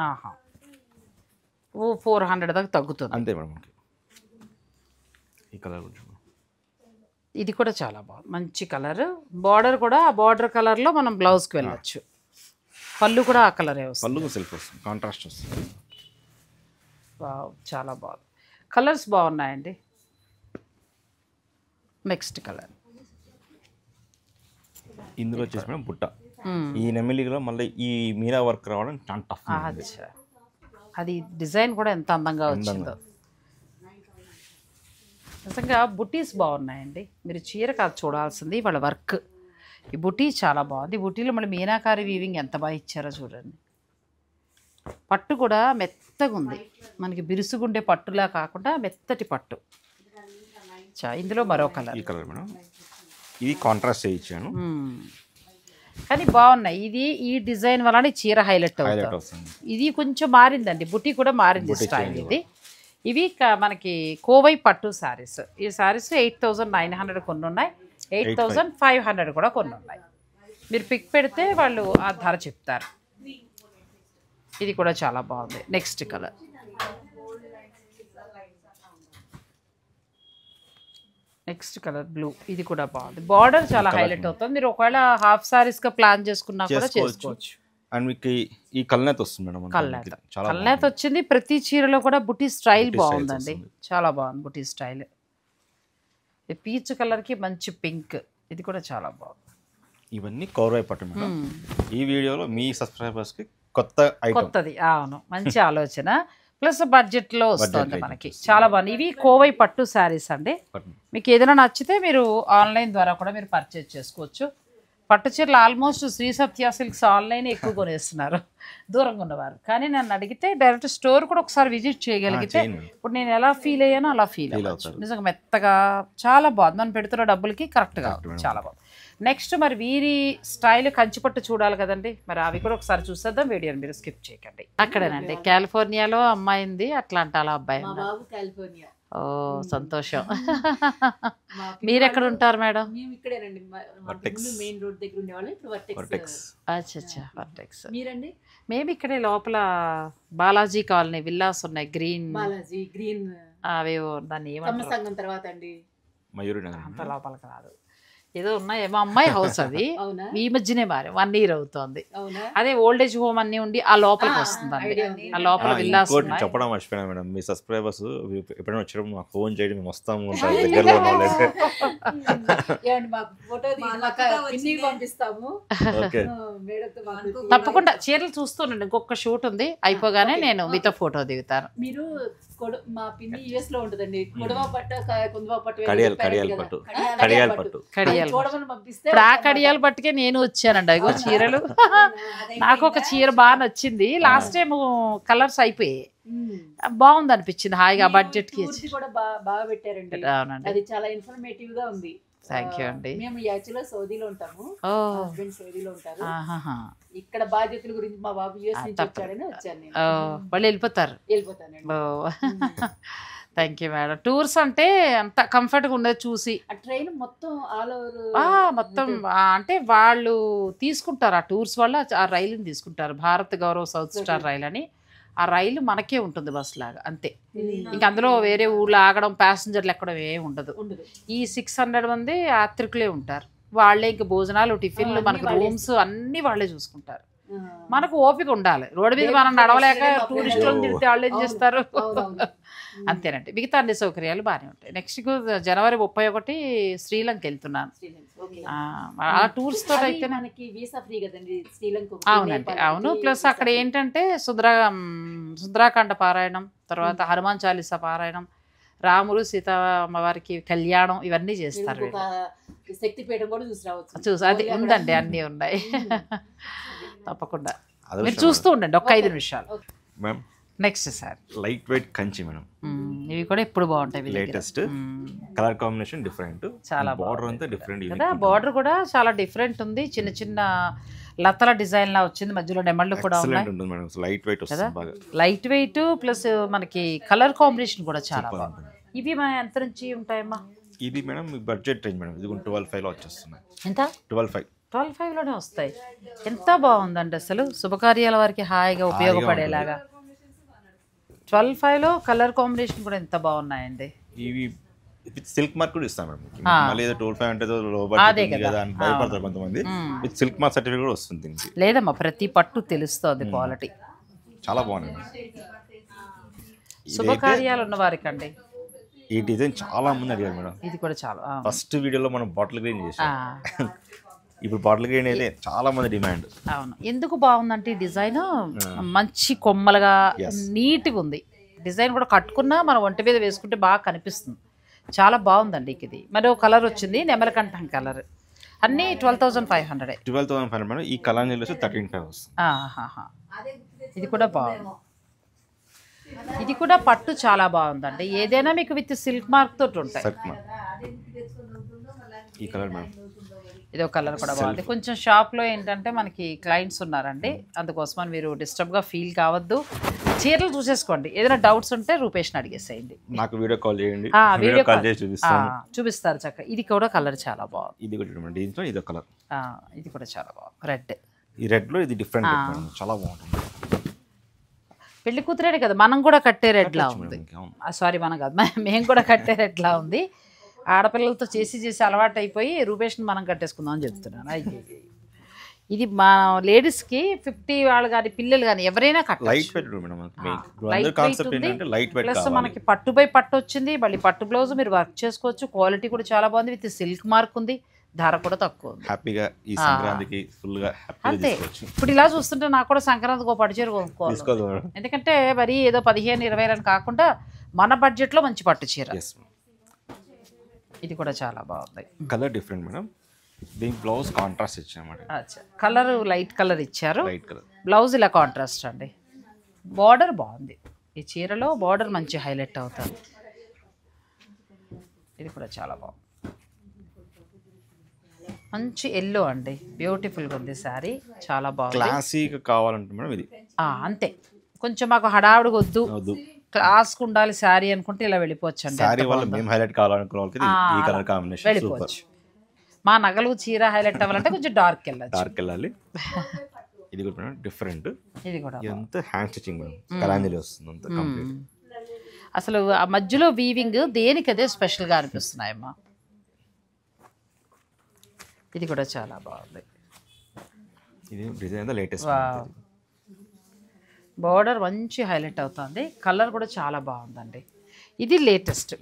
400 దాకా తగ్గుతుంది. అంతే మేడం. మనకి ఈ కలర్ కొంచెం ఇది కూడా చాలా బాగుంది, మంచి కలర్. బార్డర్ కూడా ఆ బార్డర్ కలర్లో మనం బ్లౌజ్కి వెళ్ళచ్చు. పళ్ళు కూడా ఆ కలరే వస్తుంది. పళ్ళు సెల్ఫ్ వస్తుంది, కాంట్రాస్ట్ వస్తుంది. చాలా బాగుంది, కలర్స్ బాగున్నాయండి. నెక్స్ట్ కలర్ ఇందులో వచ్చేసి మేడం బుట్ట. ఈ నెమిలిలో మళ్ళీ ఈ మీనా వర్క్ రావడం చాలా టఫ్. అది డిజైన్ కూడా ఎంత అందంగా వచ్చిందో. నిజంగా బుటీస్ బాగున్నాయండి. మీరు చీర కాదు చూడాల్సింది, వాళ్ళ వర్క్. ఈ బుటీ చాలా బాగుంది. ఈ బుటీలో మళ్ళీ మీనాకారి వీవింగ్ ఎంత బాగా ఇచ్చారో చూడండి. పట్టు కూడా మెత్తగా ఉంది, మనకి బిరుసుగుండే పట్టులా కాకుండా మెత్తటి పట్టు. ఇందులో మరో కలర్. ఈ కలర్ మేడం, ఇది కాంట్రాస్ట్ ఇచ్చాను కానీ బాగున్నాయి. ఇది ఈ డిజైన్ వలన చీర హైలైట్ అవుతుంది. ఇది కొంచెం మారిందండి, బుటీ కూడా మారింది స్టైల్ ఇది. ఇవి మనకి కోవై పట్టు శారీస్. ఈ శారీస్ 8,900 కొన్ని ఉన్నాయి, 8,500 కూడా కొన్ని ఉన్నాయి. మీరు పిక్ పెడితే వాళ్ళు ఆ ధర చెప్తారు. ఇది కూడా చాలా బాగుంది. Next colour blue. ఇది కూడా బాగుంది, బార్డర్ చాలా హైలైట్ అవుతుంది. మీరు ఒకవేళ హాఫ్ సారీస్ గా ప్లాన్ చేసుకున్నా కూడా చేసుకోవచ్చు. అండ్ మీకు ఈ కల్నేత వస్తుంది మేడం. కల్నేత వచ్చింది. ప్రతి చీరలో కూడా బుటీ స్టైల్ బాగుందండి, చాలా బాగుంది బుటీ స్టైల్. పీచ్ కలర్ కి మంచి పింక్, ఇది కూడా చాలా బాగుంది. ఇవన్నీ కవర్ అయిపోతాయి మేడం. ఈ వీడియోలో మీ సబ్స్క్రైబర్స్ కి కొత్తది. అవును, మంచి ఆలోచన. ప్లస్ బడ్జెట్లో వస్తుంది మనకి, చాలా బాగుంది. ఇవి కోవై పట్టు శారీస్ అండి. మీకు ఏదైనా నచ్చితే మీరు ఆన్లైన్ ద్వారా కూడా మీరు పర్చేజ్ చేసుకోవచ్చు. పట్టు చీరలు ఆల్మోస్ట్ శ్రీ సత్య సిల్క్స్ ఆన్లైన్ ఎక్కువ కొనేస్తున్నారు దూరంగా ఉన్నవారు. కానీ నన్ను అడిగితే డైరెక్ట్ స్టోర్ కూడా ఒకసారి విజిట్ చేయగలిగితే ఇప్పుడు నేను ఎలా ఫీల్ అయ్యానో అలా ఫీల్ అవ్వచ్చు. నిజంగా మెత్తగా చాలా బాగుంది, మనం పెడుతున్న డబ్బులకి కరెక్ట్గా చాలా బాగుంది. నెక్స్ట్ మరి వీరి స్టైల్ కంచిపట్టు చూడాలి కదండి, మరి అవి కూడా ఒకసారి చూసేద్దాం. వీడియోని మీరు స్కిప్ చేయకండి. అక్కడేనండి కాలిఫోర్నియాలో అమ్మాయింది, అట్లాంటాలో అబ్బాయి. ఓ సంతోషం. మీరు ఎక్కడ ఉంటారు మేడం? మేము ఇక్కడే లోపల బాలాజీ కాలనీ విల్లాస్ ఉన్నాయి, గ్రీన్ అవేవో దాన్ని ఏమంటారు అంత లోపలికి రాదు, ఏదో ఉన్నాయేమో అమ్మాయి హౌస్. అది ఈ మధ్యనే మారి 1 year అవుతుంది. అదే ఓల్డేజ్ హోమ్ అన్ని ఉండి ఆ లోపలికి వస్తుందండి. ఆ లోపల విల్లాస్ చెప్పడం మర్చిపోయినా మేడం, మీ సబ్స్క్రైబర్స్ ఎప్పుడైనా వచ్చారు మాకు ఫోన్ చేయడం, మేము వస్తాము దగ్గరలో. తప్పకుండా చీరలు చూస్తుండండి. ఇంకొక షూట్ ఉంది, అయిపోగానే నేను మీతో ఫోటో దిగుతాను. మీరు మా పిన్ని యుఎస్ లో ఉంటదండి, కొడవ పట్టు కుందవ పట్టు పంపిస్తే ఆ కడియాల పట్టుకే నేను వచ్చానండి. అగో చీరలు నాకు ఒక చీర బాగా నచ్చింది. లాస్ట్ టైం కలర్స్ అయిపోయాయి, బాగుంది అనిపించింది, హాయిగా బడ్జెట్ కి కూడా బాగా పెట్టారండి. అవునండి, అది చాలా ఇన్ఫర్మేటివ్ గా ఉంది. థ్యాంక్ యూ అండి. మేము యాక్చువల్గా సౌదీలో ఉంటాము, హస్బెండ్ సౌదీలో ఉంటారు. ఇక్కడ బాధ్యతల గురించి మా బాబు యుఎస్ నుంచి వచ్చాడని వచ్చాను నేను. వాళ్ళు వెళ్ళిపోతానండి. Thank you madam. టూర్స్ అంటే అంత కంఫర్ట్గా ఉండదు చూసి. ట్రైన్ మొత్తం ఆల్ ఓవర్ మొత్తం అంటే వాళ్ళు తీసుకుంటారు, ఆ టూర్స్ వల్ల ఆ రైలుని తీసుకుంటారు. Bharat Gaurav south star rail అని ఆ రైలు మనకే ఉంటుంది బస్ లాగా, అంతే. ఇంకా అందులో వేరే ఊళ్ళో ఆగడం, ప్యాసింజర్లు ఎక్కడం ఏమి ఉండదు. ఈ 600 మంది యాత్రికులే ఉంటారు, వాళ్ళే ఇంకా భోజనాలు, టిఫిన్లు, మనకి రూమ్స్ అన్ని వాళ్ళే చూసుకుంటారు. మనకు ఓపిక ఉండాలి, రోడ్డు మీద మనం నడవలేక టూరిస్టులను తిరిగితే వాళ్ళు ఏం చేస్తారు. అంతేనండి, మిగతా అన్ని సౌకర్యాలు బాగానే ఉంటాయి. నెక్స్ట్ జనవరి 31 శ్రీలంక వెళ్తున్నాను. ఆ టూర్స్ తోటి అయితే అవునండి, అవును. ప్లస్ అక్కడ ఏంటంటే సుందరాకాండ పారాయణం, తర్వాత హనుమాన్ చాలీసా పారాయణం, రాములు సీత అమ్మవారికి కళ్యాణం, ఇవన్నీ చేస్తారు. అది ఉందండి, అన్నీ ఉన్నాయి. తప్పకుండా మీరు చూస్తూ ఉండండి ఒక 5 నిమిషాలు. Next sir light weight Kanchi madam. ఇవి కూడా ఎప్పుడు బాగుంటాయి, లేటెస్ట్ కలర్ కాంబినేషన్ డిఫరెంట్, చాలా బార్డర్ అంతా డిఫరెంట్ కదా. బార్డర్ కూడా చాలా డిఫరెంట్ ఉంది, చిన్న చిన్న లతల డిజైన్ లా వచ్చింది, మధ్యలో నెమళ్ళు కూడా ఉన్నాయి. లైట్ వెయిట్ వస్తుంది బాగా, లైట్ వెయిట్ ప్లస్ మనకి కలర్ కాంబినేషన్ కూడా చాలా బాగుంది. ఇవి మన ఎంత నుంచి ఉంటాయమ్మా? ఇది మేడం బడ్జెట్ రేంజ్ మేడం, ఇది 12,500 లో వచ్చేస్తున్నాయి. ఎంత? 12,500 లోనే వస్తాయి. ఎంత బాగుందండి అసలు, శుభకార్యాల వారికి హాయిగా ఉపయోగపడేలాగా. 12.5లో కలర్ కాంబినేషన్ కూడా ఎంత బాగున్నాయండి. ఇవి విత్ సిల్క్ మార్క్ కూడా ఇస్తాం మేడం. మళ్ళీ ఏదో 12.5 అంటే లో బడ్జెట్ కదా అని భయపడతారు కొంతమంది. విత్ సిల్క్ మార్క్ సర్టిఫికేట్ కూడా వస్తుంది దీనికి. లేదమ్మా, ప్రతి పట్టు తెలుస్తుంది క్వాలిటీ. చాలా బాగుంది. శుభకార్యాలు ఉన్న వారికి అండి ఈ డిజైన్ చాలా మంది అడిగారు మేడం. ఇది కూడా చాలా. ఫస్ట్ వీడియోలో మనం బాటిల్ గ్రీన్ చేసాం, ఇప్పుడు బాటిల్ గ్రీన్ అయితే చాలా మంది డిమాండ్. అవును, ఎందుకు బాగుందంటే ఈ డిజైన్ మంచి కొమ్మలుగా నీట్గా ఉంది. డిజైన్ కూడా కట్టుకున్నా మనం ఒంటి మీద వేసుకుంటే బాగా కనిపిస్తుంది. చాలా బాగుందండి. ఇది మరి ఒక కలర్ వచ్చింది, నెమలకంఠం కలర్. అన్నీ 12,500. 12,500 మేడం. ఈ కలర్ వచ్చి 13.5 వస్తుంది. ఇది కూడా బాగుంది. ఇది కూడా పట్టు చాలా బాగుందండి. ఏదైనా మీకు విత్ సిల్క్ మార్క్ తోటి ఉంటాయి. ఈ కలర్ మేడం, ఇదో కలర్ కూడా బాగుంది. కొంచెం షాప్లో ఏంటంటే మనకి క్లయింట్స్ ఉన్నారండి, అందుకోసమని మీరు డిస్టర్బ్గా ఫీల్ కావద్దు. చీరలు చూసేసుకోండి. ఏదైనా డౌట్స్ ఉంటే రూపేష్ని అడిగేసేయండి. నాకు వీడియో కాల్ చేయండి, వీడియో కాల్ చేసి చూపిస్తాను. చూపిస్తారు చక్కగా. ఇది కూడా కలర్ చాలా బాగుంది. ఇది కూడా దీంట్లో ఇదో కలర్. ఇది కూడా చాలా బాగుంది. రెడ్. ఈ రెడ్లో ఇది డిఫరెంట్, చాలా బాగుంటుంది. పెళ్లి కూతురేనే కదా, మనం కూడా కట్టే రెడ్లా ఉంది. సారీ, మనం కాదు, మేము కూడా కట్టే రెడ్లా ఉంది. ఆడపిల్లలతో చేసి అలవాటు అయిపోయి రూపేష్ని మనం కట్టేసుకుందాం అని చెప్తున్నాను. ఇది మా లేడీస్కి 50 వాళ్ళు కానీ పిల్లలు కానీ ఎవరైనా కట్టచ్చు. ప్లస్ మనకి పట్టు బై పట్టు వచ్చింది. మళ్ళీ పట్టు బ్లౌజ్ మీరు వర్క్ చేసుకోవచ్చు. క్వాలిటీ కూడా చాలా బాగుంది. విత్ సిల్క్ మార్క్ ఉంది. ధర కూడా తక్కువ. హ్యాపీగా ఈ సంక్రాంతికి ఫుల్ గా అంతే. ఇప్పుడు ఇలా చూస్తుంటే నాకు కూడా సంక్రాంతికి ఒక పట్టు చీర కొనుక్కోవాలి. ఎందుకంటే మరి ఏదో 15-20 అని కాకుండా మన బడ్జెట్ లో మంచి పట్టు చీర. ఇది కూడా చాలా బాగుంది. Colour different madam. దీనికి బ్లౌజ్ కాంట్రాస్ట్ ఇచ్చారు. కలర్ లైట్ కలర్ ఇచ్చారు. లైట్ కలర్ బ్లౌజ్ ఇలా కాంట్రాస్ట్ అండి. బార్డర్ బాగుంది. ఈ చీరలో బార్డర్ మంచి హైలైట్ అవుతుంది. ఇది కూడా చాలా బాగుంది. మంచి ఎల్లో అండి, బ్యూటిఫుల్గా ఉంది శారీ. చాలా బాగుంది. క్లాసీగా కావాలంటే మేడం ఇది అంతే. కొంచెం మాకు హడావుడిగా వద్దు, క్లాస్కి ఉండాలి శారీ అనుకుంటే ఇలా వెళ్ళిపోవచ్చు అండి. వెళ్ళిపోవచ్చు. మా నగలు చీర హైలైట్ అవ్వాలంటే కొంచెం డార్క్ వెళ్ళాలి. ఇది కూడా డిఫరెంట్. ఇది కూడా ఎంత హ్యాండ్ స్టిచింగ్ మేడం, కలాంజలి వస్తుంది అంత కంప్లీట్. అసలు ఆ మధ్యలో వీవింగ్ దేనికి అదే స్పెషల్గా అనిపిస్తున్నాయమ్మా. ఇది కూడా చాలా బాగుంది. ఇది డిజైన్ లేటెస్ట్. బార్డర్ మంచి హైలైట్ అవుతుంది. కలర్ కూడా చాలా బాగుందండి. ఇది లేటెస్ట్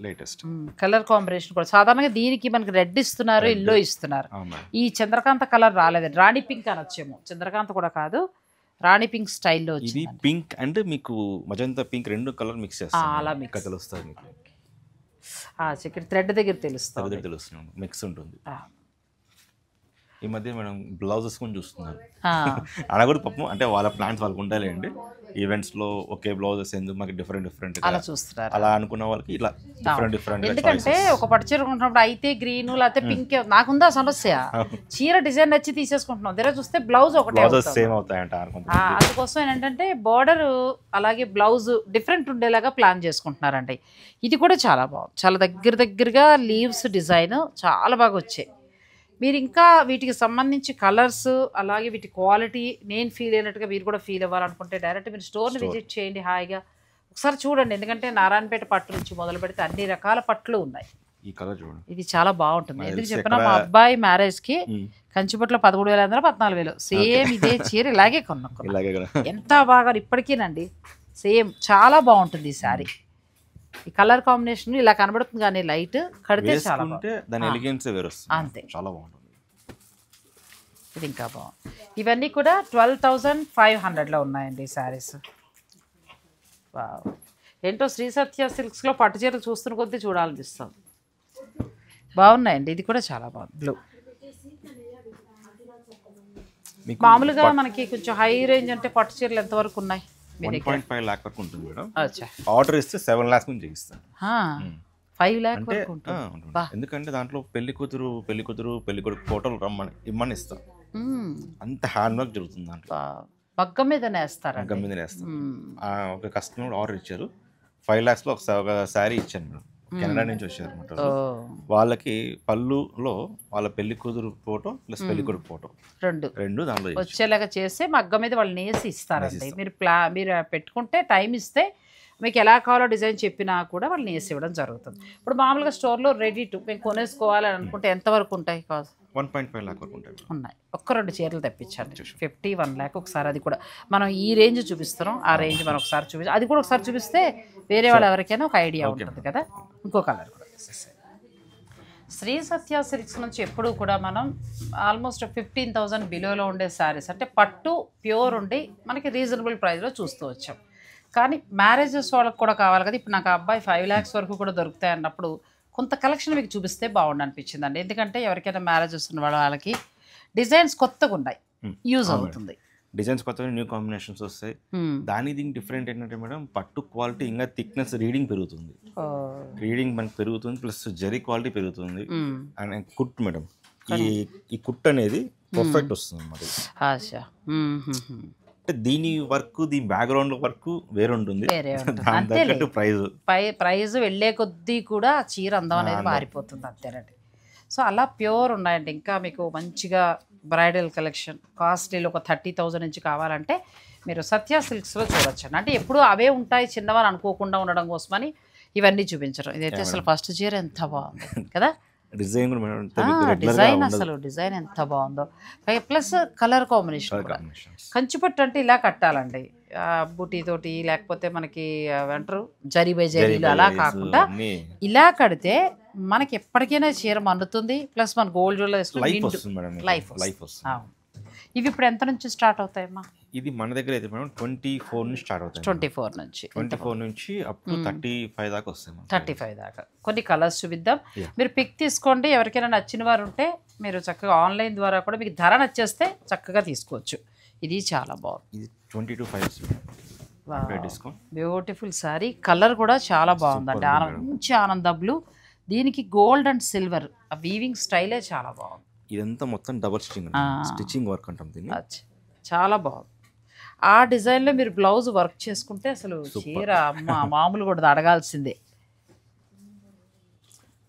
కలర్ కాంబినేషన్ కూడా. సాధారణంగా దీనికి మనకి రెడ్ ఇస్తున్నారు, ఎల్లో ఇస్తున్నారు. ఈ చంద్రకాంత కలర్ రాలేదండి. రాణి పింక్ అనొచ్చేమో, చంద్రకాంత కూడా కాదు, రాణి పింక్ స్టైల్లో వచ్చింది. పింక్ అంటే మీకు మజంతా పింక్ రెండు కలర్ మిక్స్ చేస్తారు. అలా మిక్స్ తెలుస్తుంది మీకు. ఇక్కడ థ్రెడ్ దగ్గర తెలుస్తుంది, మిక్స్ ఉంటుంది. ఈ మధ్య మనం బ్లౌజెస్ కూడా చూస్తున్నాం. అలా కూడా పాపం అంటే వాళ్ళ ప్లాన్స్ వాళ్ళకు ఉంటాయండి. ఈవెంట్స్ లో ఒకే బ్లౌజెస్ ఎందుకు మాకు డిఫరెంట్ అలా చూస్తున్నారు. అలా అనుకున్న వాళ్ళకి ఇలా డిఫరెంట్. ఎందుకంటే ఒక పట్టు చీర కొంటున్నప్పుడు అయితే గ్రీన్ లేకపోతే పింక్, నాకుందా సమస్య. చీర డిజైన్ నచ్చి తీసేసుకుంటున్నాం, దగ్గర చూస్తే బ్లౌజ్ ఒకటే సేమ్ అవుతాయంట. అందుకోసం ఏంటంటే బార్డర్ అలాగే బ్లౌజ్ డిఫరెంట్ ఉండేలాగా ప్లాన్ చేసుకుంటున్నారండి. ఇది కూడా చాలా బాగుంది. చాలా దగ్గరగా లీవ్స్ డిజైన్ చాలా బాగా వచ్చాయి. మీరు ఇంకా వీటికి సంబంధించి కలర్స్ అలాగే వీటి క్వాలిటీ నేను ఫీల్ అయినట్టుగా మీరు కూడా ఫీల్ అవ్వాలనుకుంటే డైరెక్ట్ మీరు స్టోర్ని విజిట్ చేయండి. హాయిగా ఒకసారి చూడండి. ఎందుకంటే నారాయణపేట పట్టు నుంచి మొదలు పెడితే అన్ని రకాల పట్లు ఉన్నాయి. ఈ కలర్ చూడండి, ఇది చాలా బాగుంటుంది. ఎందుకు చెప్పినా మా అబ్బాయి మ్యారేజ్కి కంచిపట్లో 13,500 14,000 సేమ్ ఇదే చీర ఇలాగే కొనుక్కున్నాం. ఎంత బాగా ఇప్పటికీనండి సేమ్ చాలా బాగుంటుంది ఈ శారీ. ఈ కలర్ కాంబినేషన్ ఇలా కనబడుతుంది కానీ లైట్ కడితే చాలా అంతే, చాలా బాగుంటుంది. ఇది ఇంకా బాగుంది. ఇవన్నీ కూడా 12,500లో ఉన్నాయండి ఈ శారీస్. ఏంటో శ్రీ సత్య సిల్క్స్లో పట్టు చీరలు చూస్తున్న కొద్దీ చూడాలనిపిస్తుంది. బాగున్నాయండి. ఇది కూడా చాలా బాగుంది. బ్లూ మామూలుగా మనకి కొంచెం హై రేంజ్ అంటే పట్టు చీరలు ఎంతవరకు ఉన్నాయి? 1.5 lakh వరకు ఉంటుంది మేడం. ఆర్డర్ ఇస్తే 7 lakhs నుంచి చేయిస్తాను. 5 lakh వరకు ఉంటుంది. ఎందుకంటే దాంట్లో పెళ్లి కూతురు పెళ్లి కొడుకు ఫోటోలు ఇమ్మని ఇస్తాం. అంత హ్యాండ్ వర్క్ జరుగుతుంది దాంట్లో. మగ్గం మీద నేస్తారు. మగ్గం మీద నేస్తాం. ఒక కస్టమర్ ఆర్డర్ ఇచ్చారు 5 lakhs లో ఒక శారీ ఇచ్చాను మేడం. కెనడా నుంచి వచ్చారు అనమాట. వాళ్ళకి పళ్ళులో వాళ్ళ పెళ్లి కూతురు ఫోటో ప్లస్ పెళ్లి కొడుకు ఫోటో రెండు దాంట్లో వచ్చేలాగా చేస్తే మగ్గం మీద వాళ్ళు నేసి ఇస్తారండి. మీరు పెట్టుకుంటే టైం ఇస్తే మీకు ఎలా కావాలో డిజైన్ చెప్పినా కూడా వాళ్ళు నేసి ఇవ్వడం జరుగుతుంది. ఇప్పుడు మామూలుగా స్టోర్లో రెడీ టు మేము కొనేసుకోవాలని అనుకుంటే ఎంతవరకు ఉంటాయి కాస్ట్? 1.5 lakh వరకు ఉంటాయి. ఉన్నాయి. ఒక్క 2 చీరలు తెప్పించండి 50-1 lakh. ఒకసారి అది కూడా మనం ఈ రేంజ్ చూపిస్తున్నాం, ఆ రేంజ్ మనం ఒకసారి చూపిస్తాం, అది కూడా ఒకసారి చూపిస్తే వేరే వాళ్ళు ఎవరికైనా ఒక ఐడియా ఉంటుంది కదా. ఇంకో కలర్ కూడా శ్రీ సత్య సిల్క్స్ నుంచి ఎప్పుడు కూడా మనం ఆల్మోస్ట్ 15,000 బిలోలో ఉండే శారీస్ అంటే పట్టు ప్యూర్ ఉండి మనకి రీజనబుల్ ప్రైస్లో చూస్తూ వచ్చాం. కానీ మ్యారేజెస్ వాళ్ళకి కూడా కావాలి కదా. ఇప్పుడు నాకు అబ్బాయి 5 lakhs వరకు కూడా దొరుకుతాయి అన్నప్పుడు కొంత కలెక్షన్ మీకు చూపిస్తే బాగుండు అనిపించిందండి. ఎందుకంటే ఎవరికైనా మ్యారేజెస్ ఉన్న వాళ్ళకి డిజైన్స్ కొత్తగా ఉన్నాయి, యూజ్ అవుతుంది. డిజైన్స్ కొత్తగా న్యూ కాంబినేషన్స్ వస్తాయి. దాని దీనికి డిఫరెంట్ ఏంటంటే మేడం పట్టు క్వాలిటీ ఇంకా థిక్నెస్ రీడింగ్ పెరుగుతుంది, రీడింగ్ మనకి పెరుగుతుంది, ప్లస్ జరీ క్వాలిటీ పెరుగుతుంది. అండ్ కుట్ మేడం ఈ కుట్ అనేది పర్ఫెక్ట్ వస్తుంది మరి. అంటే దీని వర్క్ దీని బ్యాక్గ్రౌండ్ వర్క్ వేరే ఉంటుంది, ప్రైజ్ వెళ్ళే కొద్దీ కూడా చీర అందం అనేది మారిపోతుంది అంతేనండి. సో అలా ప్యూర్ ఉన్నాయండి. ఇంకా మీకు మంచిగా బ్రైడల్ కలెక్షన్ కాస్ట్లీలో ఒక 30,000 నుంచి కావాలంటే మీరు సత్య సిల్క్స్లో చూడొచ్చండి. అంటే ఎప్పుడు అవే ఉంటాయి చిన్నవని అనుకోకుండా ఉండడం కోసమని ఇవన్నీ చూపించడం. ఇదైతే అసలు ఫస్ట్ చీర ఎంత బాగుంది కదా, డిజైన్ అసలు డిజైన్ ఎంత బాగుందో. ప్లస్ కలర్ కాంబినేషన్ కూడా కంచిపట్టు అంటే ఇలా కట్టాలండి, బూటీ తోటి లేకపోతే మనకి అంటారు జరీ బై జరీలు అలా కాకుండా ఇలా కడితే మనకి ఎప్పటికైనా చీర మన్నుతుంది. ప్లస్ మన గోల్డ్ జ్యువెలరీ లైఫ్. ఇవి ఇప్పుడు ఎంత నుంచి స్టార్ట్ అవుతాయమ్మా? ఇది మన దగ్గర అయితే మేడం 24 నుంచి స్టార్ట్ అవుతాయి. 24 నుంచి అప్ టు 35 దాకా వస్తాయి. 35 దాకా. కొన్ని కలర్స్ చూపిద్దాం, మీరు పిక్ తీసుకోండి. ఎవరికైనా నచ్చిన వారు ఉంటే మీరు చక్కగా ఆన్లైన్ ద్వారా కూడా మీకు ధర నచ్చేస్తే చక్కగా తీసుకోవచ్చు. ఇది చాలా బాగుంది. ఇది 22,500 డిస్కౌంట్. బ్యూటిఫుల్ సారీ, కలర్ కూడా చాలా బాగుందండి, మంచి ఆనంద బ్లూ. దీనికి గోల్డ్ అండ్ సిల్వర్ ఆ వీవింగ్ స్టైలే చాలా బాగుంది. ఇదంతా మొత్తం డబుల్ స్టిచ్చింగ్ వర్క్ అంటాం దీన్ని. చాలా బాగుంది. ఆ డిజైన్లో మీరు బ్లౌజ్ వర్క్ చేసుకుంటే అసలు చీర మామూలు కూడా అడగాల్సిందే.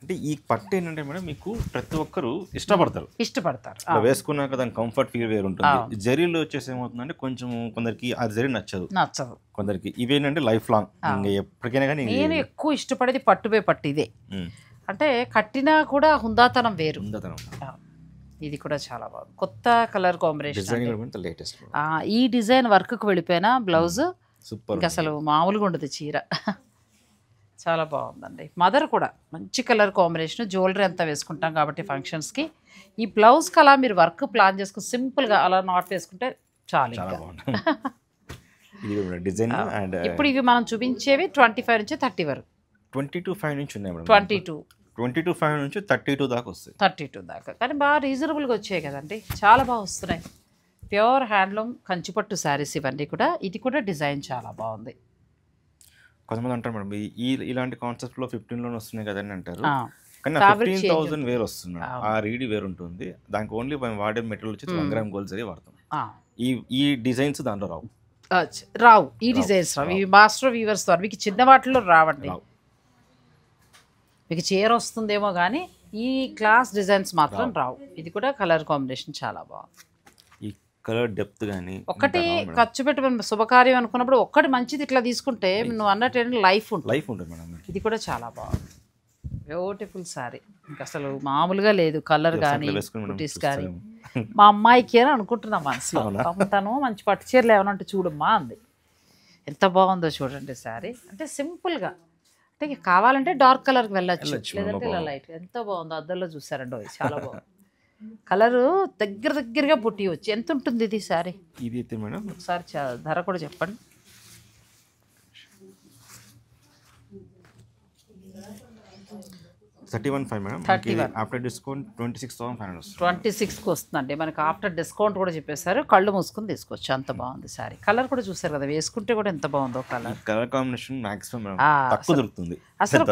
అంటే ఈ పట్టు ఏంటంటే మేడం మీకు ప్రతి ఒక్కరు ఇష్టపడతారు. వేసుకున్నాక దాని కంఫర్ట్ ఫీల్ వేరు ఉంటుంది. జరీలో వచ్చేసి ఏమవుతుందంటే కొంచెం కొందరికి ఆ జరీ నచ్చదు, కొందరికి ఇవేంటంటే లైఫ్ లాంగ్ ఎప్పటికైనా. కానీ నేను ఎక్కువ ఇష్టపడేది పట్టుపై పట్టు ఇదే. అంటే కట్టినా కూడా హుందాతనం వేరు. ఇది కూడా చాలా బాగుంది, కొత్త కలర్ కాంబినేషన్. ఈ డిజైన్ వర్క్కి వెళ్ళిపోయినా బ్లౌజ్ ఇంకా అసలు మామూలుగా ఉండదు చీర. చాలా బాగుందండి. మదర్ కూడా మంచి కలర్ కాంబినేషన్, జ్యువెలరీ అంతా వేసుకుంటాం కాబట్టి ఫంక్షన్స్కి. ఈ బ్లౌజ్కి అలా మీరు వర్క్ ప్లాన్ చేసుకుని సింపుల్గా అలా నాట్ వేసుకుంటే చాలు. ఇప్పుడు ఇవి మనం చూపించేవి 25 నుంచి 30 వరకు. 22,500 నుంచి ఉన్నాయి మేడం. 22,500 నుంచి 32 దాకా వస్తాయి. 32 దాకా. కానీ బాగా రీజనబుల్గా వచ్చాయి కదండి, చాలా బాగా వస్తున్నాయి. ప్యూర్ హ్యాండ్లూమ్ కంచిపట్టు శారీస్ ఇవన్నీ కూడా. ఇది కూడా డిజైన్ చాలా బాగుంది. కొంతమంది అంటారు మేడం ఇలాంటి కాన్సెప్ట్లో 15లోనే వస్తున్నాయి కదండి అంటారు. కానీ 15,000 వేరు వస్తున్నాయి, ఆ రీడి వేరు ఉంటుంది. దానికి ఓన్లీ మేము వాడే మెటీరియల్ వచ్చి 1 గ్రామ్ గోల్డ్ జరీ వాడతాం. ఈ డిజైన్స్ దాంట్లో రావు. ఈ డిజైన్స్ రావు, ఇవి మాస్టర్ వీవర్స్ ద్వారా. మీకు చిన్న వాటిలో రావండి, మీకు చీర వస్తుందేమో కానీ ఈ క్లాస్ డిజైన్స్ మాత్రం రావు. ఇది కూడా కలర్ కాంబినేషన్ చాలా బాగుంది. ఈ కలర్ డెప్త్ కానీ ఒకటి ఖర్చు పెట్టి మనం శుభకార్యం అనుకున్నప్పుడు ఒక్కటి మంచిది ఇట్లా తీసుకుంటే నువ్వు అన్నట్టు లైఫ్ ఉంటుంది మేడం. ఇది కూడా చాలా బాగుంది, బ్యూటిఫుల్ సారీ. ఇంకా అసలు మామూలుగా లేదు కలర్ కానీ బుటీస్ కానీ. మా అమ్మాయికి అని అనుకుంటున్నా మనసులో, తను మంచి పట్టు చీరలు ఏమనంటే చూడమ్మా అంది. ఎంత బాగుందో చూడండి శారీ. అంటే సింపుల్గా, అంటే కావాలంటే డార్క్ కలర్కి వెళ్ళచ్చు, లేదంటే ఇలా లైట్. ఎంత బాగుందో అద్దంలో చూసారండి, చాలా బాగుంది. కలరు దగ్గరగా పుట్టి వచ్చి. ఎంత ఉంటుంది ఇది శారీ? ఇది అయితే మేడం ఒకసారి ధర కూడా చెప్పండి. ఆఫ్టర్ డిస్కౌంట్ 26,500 వస్తుందండి మనకి. ఆఫ్టర్ డిస్కౌంట్ కూడా చెప్పేశారు, కళ్ళు మూసుకుని తీసుకోవచ్చు. అంత బాగుంది శారీ. కలర్ కూడా చూసారు కదా, వేసుకుంటే కూడా ఎంత బాగుందో కలర్ కాంబినేషన్. అసలు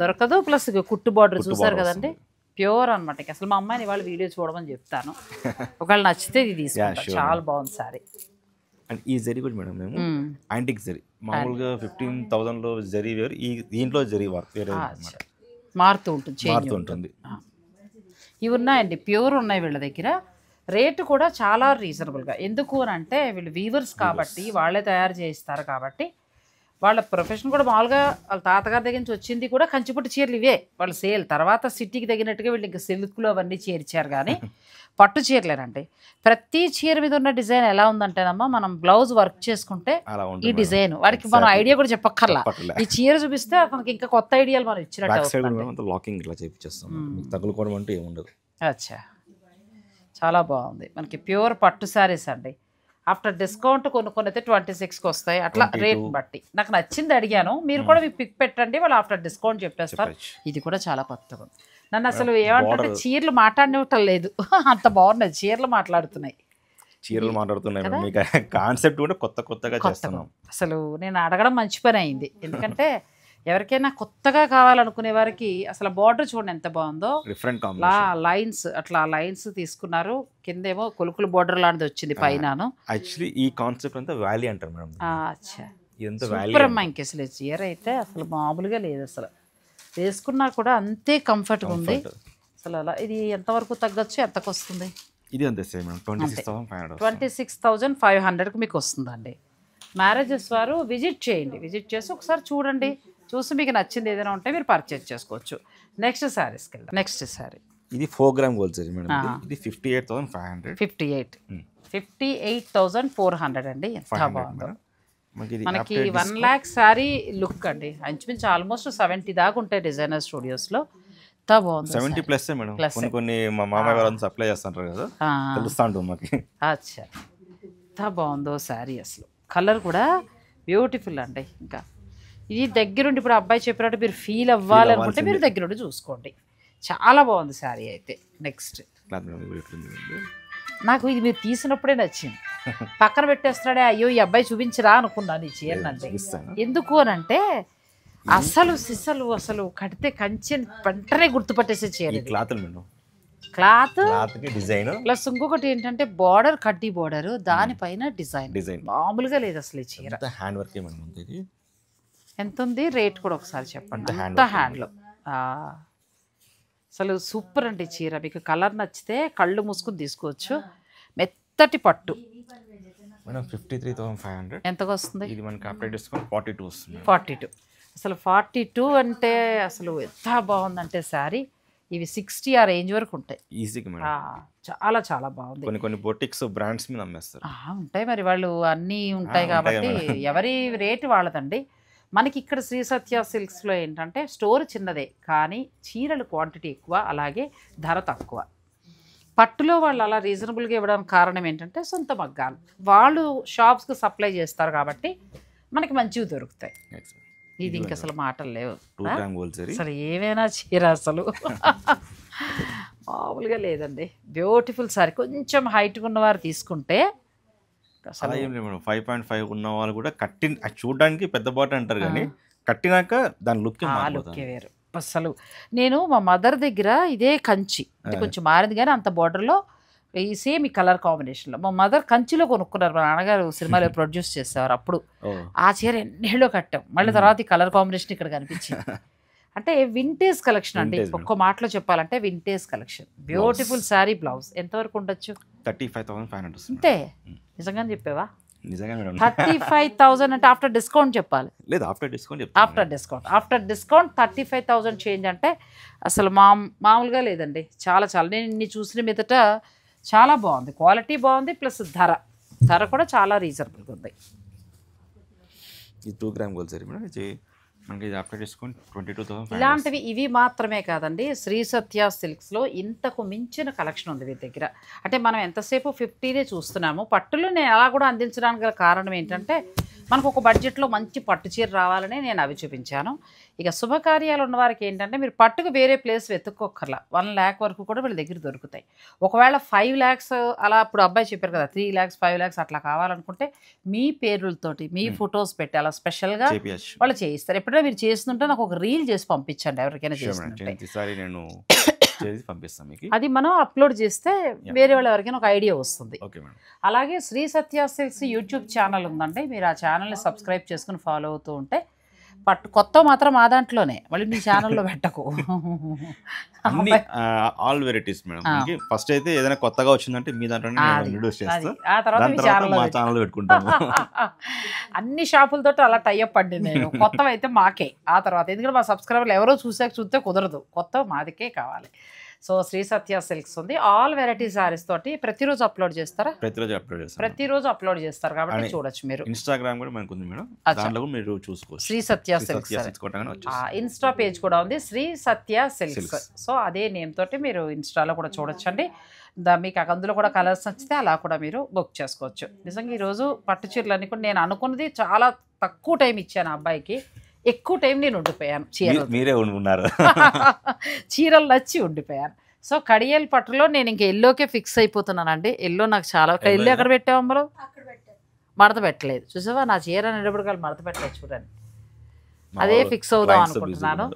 దొరకదు. ప్లస్ కుట్టు బార్డర్ చూసారు కదండి, ప్యూర్ అనమాట. అసలు మా అమ్మాయిని వాళ్ళు వీడియో చూడమని చెప్తాను, ఒకవేళ నచ్చితే ఇది తీసుకుంటా. చాలా బాగుంది శారీ. అండ్ ఈ జరీ కూడా మేడం మేము యాంటిక్ జరీ, మామూలుగా 15,000లో జరీ వేరు, ఈ దీంట్లో జరీ వేరే మారుతూ ఉంటుంది. ఇవి ఉన్నాయండి, ప్యూర్ ఉన్నాయి వీళ్ళ దగ్గర. రేటు కూడా చాలా రీజనబుల్గా. ఎందుకు అని అంటే వీళ్ళు వీవర్స్ కాబట్టి వాళ్ళే తయారు చేయిస్తారు కాబట్టి వాళ్ళ ప్రొఫెషన్ కూడా మామూలుగా వాళ్ళ తాతగారి దగ్గర నుంచి వచ్చింది కూడా కంచిపట్టు చీరలు ఇవే వాళ్ళ సేల్. తర్వాత సిటీకి తగినట్టుగా వీళ్ళు ఇంకా సిల్క్లు అవన్నీ చేర్చారు కానీ పట్టు చీరలేనండి. ప్రతి చీర మీద ఉన్న డిజైన్ ఎలా ఉందంటేనమ్మా, మనం బ్లౌజ్ వర్క్ చేసుకుంటే ఈ డిజైన్ వాడికి మనం ఐడియా కూడా చెప్పక్కర్లా. ఈ చీర చూపిస్తే అతనికి ఇంకా కొత్త ఐడియాలు మనం ఇచ్చినట్టు. లాకింగ్ ఇట్లా చేపిస్తాం, తగులుకోవడం అంటే ఏముండదు. అచ్చా, చాలా బాగుంది. మనకి ప్యూర్ పట్టు శారీస్ అండి. ఆఫ్టర్ డిస్కౌంట్ కొన్ని అయితే 26కి వస్తాయి, అట్లా రేట్ బట్టి. నాకు నచ్చింది అడిగాను, మీరు కూడా మీకు పిక్ పెట్టండి, వాళ్ళు ఆఫ్టర్ డిస్కౌంట్ చెప్పేస్తారు. ఇది కూడా చాలా కొత్తగా ఉంది. నన్ను అసలు ఏమంటే చీరలు మాట్లాడినవటం లేదు, అంత బాగున్నాయి చీరలు మాట్లాడుతున్నాయి. చీరలు మాట్లాడుతున్నాయి, కాన్సెప్ట్ కూడా కొత్తగా చేస్తున్నాం. అసలు నేను అడగడం మంచి పని అయింది, ఎందుకంటే ఎవరికైనా కొత్తగా కావాలనుకునే వారికి అసలు బార్డర్ చూడండి ఎంత బాగుందో. డిఫరెంట్ లైన్స్, అట్లా లైన్స్ తీసుకున్నారు, కిందేమో కొలుకులు బార్డర్ లాంటిది వచ్చింది పైన. యాక్చువల్లీ ఈ కాన్సెప్ట్ అంతా వ్యాలీ అంటారు మేడం. అచ్చా, సూపర్ అమ్మా. ఇంక అసలు చీర అయితే అసలు మామూలుగా లేదు, అసలు వేసుకున్నా కూడా అంతే కంఫర్ట్గా ఉంది. అసలు అలా ఇది ఎంతవరకు తగ్గొచ్చు, ఎంతకు వస్తుంది? ఇది అంతే సేమ్ 26,500కి మీకు వస్తుందండి. మ్యారేజెస్ వారు విజిట్ చేయండి, విజిట్ చేసి ఒకసారి చూడండి, చూసి మీకు నచ్చింది ఏదైనా ఉంటే మీరు పర్చేజ్ చేసుకోవచ్చు. నెక్స్ట్ శారీస్కి వెళ్దాం. నెక్స్ట్ శారీ ఇది 4 గ్రామ్ గోల్డ్ సారీ మేడం. ఇది 58,500. 58,400 అండి. ఎంత బాగుందో. మనకి 1 lakh శారీ లుక్ అండి. ఇంచుమించు ఆల్మోస్ట్ 70 దాకా ఉంటాయి డిజైనర్ స్టూడియోస్లో. ఎంత బాగుంది. 70+ మేడం. కొన్ని మా మామయ్య వాళ్ళని సప్లై చేస్తుంటారు కదా, తెలుస్తా ఉంటుంది మాకు. అచ్చా, ఎంత బాగుందో శారీ. అసలు కలర్ కూడా బ్యూటిఫుల్ అండి. ఇంకా ఇది దగ్గరుండి ఇప్పుడు అబ్బాయి చెప్పినట్టు మీరు ఫీల్ అవ్వాలనుకుంటే మీరు దగ్గరుండి చూసుకోండి. చాలా బాగుంది శారీ అయితే. నెక్స్ట్ నాకు ఇది మీరు తీసినప్పుడే నచ్చింది, పక్కన పెట్టేస్తున్నాడే అయ్యో ఈ అబ్బాయి చూపించరా అనుకున్నాను ఈ చీరనంటే. ఎందుకు అని అంటే అసలు సిసలు అసలు కడితే కంచె వెంటనే గుర్తుపట్టేసే చీర. క్లాత్ డిజైన్ ప్లస్ ఇంకొకటి ఏంటంటే బార్డర్, కడ్డీ బార్డర్, దానిపైన డిజైన్ మామూలుగా లేదు అసలు ఈ చీర. హ్యాండ్ వర్క్ ఎంత ఉంది రేట్ కూడా ఒకసారి చెప్పండి. అంత హ్యాండ్లో అసలు సూపర్ అండి చీర. మీకు కలర్ నచ్చితే కళ్ళు మూసుకుని తీసుకోవచ్చు. మెత్తటి పట్టు. 53,500 ఎంతకు వస్తుంది? ఇది మనకి ఆఫ్టర్ డిస్కౌంట్ 42 వస్తుంది. 42 అసలు 42 అంటే అసలు ఎంత బాగుందంటే శారీ. ఇవి 60 ఆ రేంజ్ వరకు ఉంటాయి ఈజీగా. చాలా చాలా బాగుంది. కొన్ని బొటిక్స్ బ్రాండ్స్ మీద అమ్మేస్తారు. ఉంటాయి మరి, వాళ్ళు అన్నీ ఉంటాయి కాబట్టి ఎవరి రేటు వాళ్ళదండి. మనకి ఇక్కడ శ్రీ సత్య సిల్క్స్లో ఏంటంటే స్టోర్ చిన్నదే కానీ చీరలు క్వాంటిటీ ఎక్కువ, అలాగే ధర తక్కువ. పట్టులో వాళ్ళు అలా రీజనబుల్గా ఇవ్వడానికి కారణం ఏంటంటే సొంత మగ్గాలు, వాళ్ళు షాప్స్కి సప్లై చేస్తారు కాబట్టి మనకి మంచివి దొరుకుతాయి. ఇది ఇంక అసలు మాటలు లేవు. అసలు ఏమైనా చీర అసలు మామూలుగా లేదండి. Beautiful sorry. కొంచెం హైట్గా ఉన్నవారు తీసుకుంటే అసలు ఏం లేదు మేడం. 5.5 ఉన్న వాళ్ళు కూడా చూడడానికి పెద్ద బాట అంటారు కానీ కట్టినాక దాని లుక్ వేరు అసలు. నేను మా మదర్ దగ్గర ఇదే కంచి అంటే కొంచెం మారింది కానీ అంత బార్డర్లో ఈ సేమ్ ఈ కలర్ కాంబినేషన్లో మా మదర్ కంచిలో కొనుక్కున్నారు. మా నాన్నగారు సినిమాలో ప్రొడ్యూస్ చేసేవారు. అప్పుడు ఆ చీర ఎన్నేళ్ళో కట్టాం. మళ్ళీ తర్వాత ఈ కలర్ కాంబినేషన్ ఇక్కడ కనిపించింది. అంటే వింటేజ్ కలెక్షన్ అండి. ఒక్క మాటలో చెప్పాలంటే vintage collection. Beautiful sari. Blouse ఎంతవరకు ఉండొచ్చు? 35,500. అంతే? నిజంగానే చెప్పావా? నిజంగా 35,000 అంటే ఆఫ్టర్ డిస్కౌంట్ చెప్పాలి. లేదు, after discount. After discount 35,000 change అంటే అసలు మామూలుగా లేదండి. చాలా చాలా నేను ఇన్ని చూసిన మీదట చాలా బాగుంది. క్వాలిటీ బాగుంది, ప్లస్ ధర కూడా చాలా రీజనబుల్గా ఉంది. ఈ 2 గ్రామ్ గోల్డ్ సారీ మేడం. మనకి ఆఫ్టర్ డిస్కౌంట్ 22,000. ఇలాంటివి ఇవి మాత్రమే కాదండి, శ్రీ సత్య సిల్క్స్లో ఇంతకు మించిన కలెక్షన్ ఉంది వీరి దగ్గర. అంటే మనం ఎంతసేపు 50నే చూస్తున్నాము. పట్టులు నేను అలా కూడా అందించడానికి గల కారణం ఏంటంటే మనకు ఒక బడ్జెట్లో మంచి పట్టు చీర రావాలని నేను అవి చూపించాను. ఇక శుభకార్యాలు ఉన్న వారికి ఏంటంటే మీరు పట్టుకు వేరే ప్లేస్ వెతుక్కోక్కర్లా. 1 lakh వరకు కూడా వీళ్ళ దగ్గర దొరుకుతాయి. ఒకవేళ 5 lakhs అలా ఇప్పుడు అబ్బాయి చెప్పారు కదా 3 lakhs 5 lakhs అట్లా కావాలనుకుంటే మీ పేర్లతోటి మీ ఫొటోస్ పెట్టి అలా స్పెషల్గా వాళ్ళు చేయిస్తారు. ఎప్పుడైనా మీరు చేస్తుంటే నాకు ఒక రీల్ చేసి పంపించండి ఎవరికైనా చేస్తుంటే. అది మనం అప్లోడ్ చేస్తే వేరే వాళ్ళు ఎవరికైనా ఒక ఐడియా వస్తుంది. అలాగే శ్రీ సత్య సిల్క్స్ యూట్యూబ్ ఛానల్ ఉందండి. మీరు ఆ ఛానల్ని సబ్స్క్రైబ్ చేసుకుని ఫాలో అవుతూ ఉంటే పట్టు కొత్త మాత్రం మా దాంట్లోనే, మళ్ళీ మీ ఛానల్లో పెట్టకు. అన్ని ఆల్ వెరైటీస్ మేడం. ఫస్ట్ అయితే ఏదైనా కొత్తగా వచ్చిందంటే మీ దాంట్లోనే ఇంట్రొడ్యూస్ చేస్తాం, ఆ తర్వాత దాని తర్వాత మా ఛానల్ పెట్టుకుంటాము. అన్ని షాపులతో అలా టైఅప్ అండి నేను. కొత్తవి అయితే మాకే ఆ తర్వాత, ఎందుకంటే మా సబ్స్క్రైబర్లు ఎవరో చూస్తే కుదరదు, కొత్త మాదికే కావాలి. సో శ్రీ సత్య సిల్క్స్ ఉంది, ఆల్ వెరైటీ సారీస్ తోటి ప్రతిరోజు అప్లోడ్ చేస్తారా? ప్రతిరోజు అప్లోడ్ చేస్తారు కాబట్టి చూడొచ్చు మీరు. ఇన్స్టాగ్రామ్ కూడా మనకు ఉంది మేడం, దాంట్లో కూడా మీరు చూసుకోవచ్చు. శ్రీ సత్య సిల్క్స్ ఇన్స్టా పేజ్ కూడా ఉంది, శ్రీ సత్య సిల్క్స్. సో అదే నేమ్ తోటి మీరు ఇన్స్టాలో కూడా చూడొచ్చండి. మీకు అందులో కూడా కలర్స్ నచ్చితే అలా కూడా మీరు బుక్ చేసుకోవచ్చు. నిజంగా ఈరోజు పట్టు చీరలన్నీ కూడా నేను అనుకున్నది చాలా తక్కువ టైం ఇచ్చాను అబ్బాయికి, ఎక్కువ టైం నేను ఉండిపోయాను. మీరే ఉన్నారు, చీరలు నచ్చి ఉండిపోయాను. సో కడియల్ పట్టులో నేను ఇంక ఎల్లోకే ఫిక్స్ అయిపోతున్నానండి. ఎల్లో నాకు చాలా, ఎల్లో ఎక్కడ పెట్టావు అమ్మలో? మడత పెట్టలేదు, చూసావా నా చీర నిలబడికాలు మడత పెట్టలేదు, చూడండి అదే ఫిక్స్ అవుదాం అనుకుంటున్నాను.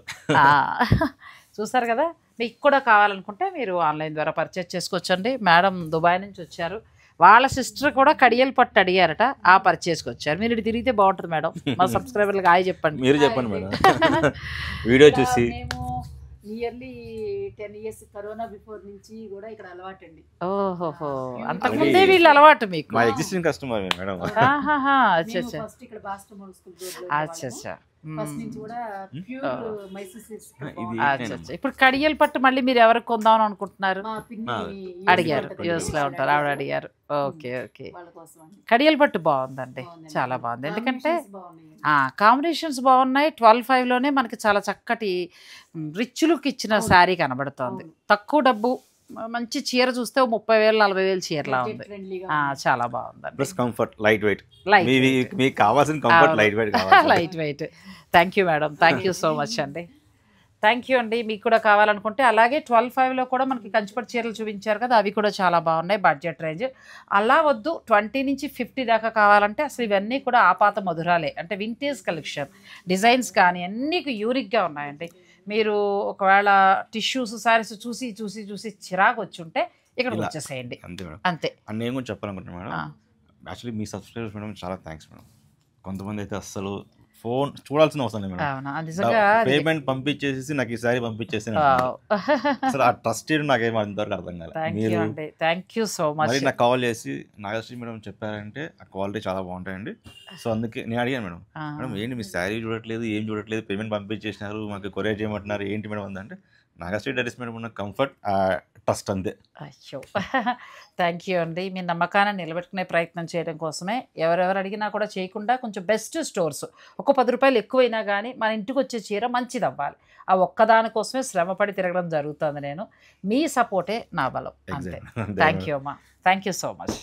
చూసారు కదా, మీకు కూడా కావాలనుకుంటే మీరు ఆన్లైన్ ద్వారా పర్చేజ్ చేసుకోవచ్చండి. మేడం దుబాయ్ నుంచి వచ్చారు, వాళ్ళ సిస్టర్ కూడా కడియల్ పట్టు అడిగారట, ఆ పర్చేస్కి వచ్చారు. మీరు ఇటు తిరిగితే బాగుంటుంది మేడం, మా సబ్స్క్రైబర్లకు హాయ్ చెప్పండి. మీరు చెప్పండి మేడం. వీడియో చూసి నియర్లీ 10 years కరోనా బిఫోర్ నుంచి కూడా ఇక్కడ అలవాటు అండి. ఓహోహో, అంతకుముందే వీళ్ళు అలవాటు మీకు? మా ఎగ్జిస్టింగ్ కస్టమర్ మేడం. ఫస్ట్ ఇక్కడ బాస్టమ్ స్కూల్ ఫస్ట్ నుంచి కూడా ప్యూర్ మైసూర్ సిల్క్స్. ఇప్పుడు కడియల్ పట్టు మళ్ళీ మీరు ఎవరికి కొందామని అనుకుంటున్నారు? అడిగారు, యూఎస్ లో ఉంటారు ఆవిడ, అడిగారు. ఓకే ఓకే, కడియల్ పట్టు బాగుందండి, చాలా బాగుంది. ఎందుకంటే కాంబినేషన్స్ బాగున్నాయి. 12.5లోనే మనకి చాలా చక్కటి రిచ్ లుక్ ఇచ్చిన శారీ కనబడుతోంది. తక్కువ డబ్బు, మంచి చీర చూస్తే 30,000 40,000 చీరలా ఉంది. చాలా బాగుందండి. Plus comfort, light weight. మీకు కావాల్సిన కంఫర్ట్ లైట్ వెయిట్ కావాలి. Light weight. Thank you madam, thank you so much అండి. థ్యాంక్ యూ అండి. మీకు కూడా కావాలనుకుంటే అలాగే 12.5లో కూడా మనకి కంచిపట్టు చీరలు చూపించారు కదా, అవి కూడా చాలా బాగున్నాయి, బడ్జెట్ రేంజ్. అలా వద్దు 20 నుంచి 50 దాకా కావాలంటే అసలు ఇవన్నీ కూడా ఆపాత మధురాలే, అంటే వింటేజ్ కలెక్షన్. డిజైన్స్ కానీ అన్నీ యూనిక్గా ఉన్నాయండి. మీరు ఒకవేళ టిష్యూస్ సారీస్ చూసి చూసి చూసి చిరాకు వచ్చి ఉంటే ఇక్కడికి వచ్చేసేయండి, అంతే. నేను కూడా చెప్పాలనుకుంటున్నాను మేడం, యాక్చువల్లీ మీ సబ్స్క్రైబర్స్ మేడం చాలా థ్యాంక్స్ మేడం. కొంతమంది అయితే అసలు ఫోన్ చూడాల్సిన అవసరం లేదు మేడం, పేమెంట్ పంపించేసి నాకు ఈ సారీ పంపించేసి అసలు ఆ ట్రస్టెడ్ నాకేమో ఇంతవరకు అర్థం కాలేదు. Thank you so much. మరి నాకు కాల్ చేసి నాగశ్రీ మేడం చెప్పారంటే ఆ క్వాలిటీ చాలా బాగుంటాయండి. సో అందుకే నేను అడిగాను మేడం, మేడం ఏంటి మీ శారీ చూడట్లేదు, ఏం చూడట్లేదు, పేమెంట్ పంపించేసినారు, మాకు కొరియర్ చేయమంటున్నారు, ఏంటి మేడం అందంటే నాగశ్రీ డైరీస్ మేడం ఉన్న కంఫర్ట్, ట్రస్ట్ అంతే. అయ్యో, థ్యాంక్ యూ అండి. మీ నమ్మకాన్ని నిలబెట్టుకునే ప్రయత్నం చేయడం కోసమే ఎవరెవరు అడిగినా కూడా చేయకుండా కొంచెం బెస్ట్ స్టోర్స్, ఒక 10 రూపాయలు ఎక్కువైనా కానీ మన ఇంటికి వచ్చే చీర మంచిది అవ్వాలి, ఆ ఒక్కదానికోసమే శ్రమపడి తిరగడం జరుగుతుంది. నేను మీ సపోర్టే నా బలం, అంతే. థ్యాంక్ యూ అమ్మా, థ్యాంక్ యూ సో మచ్.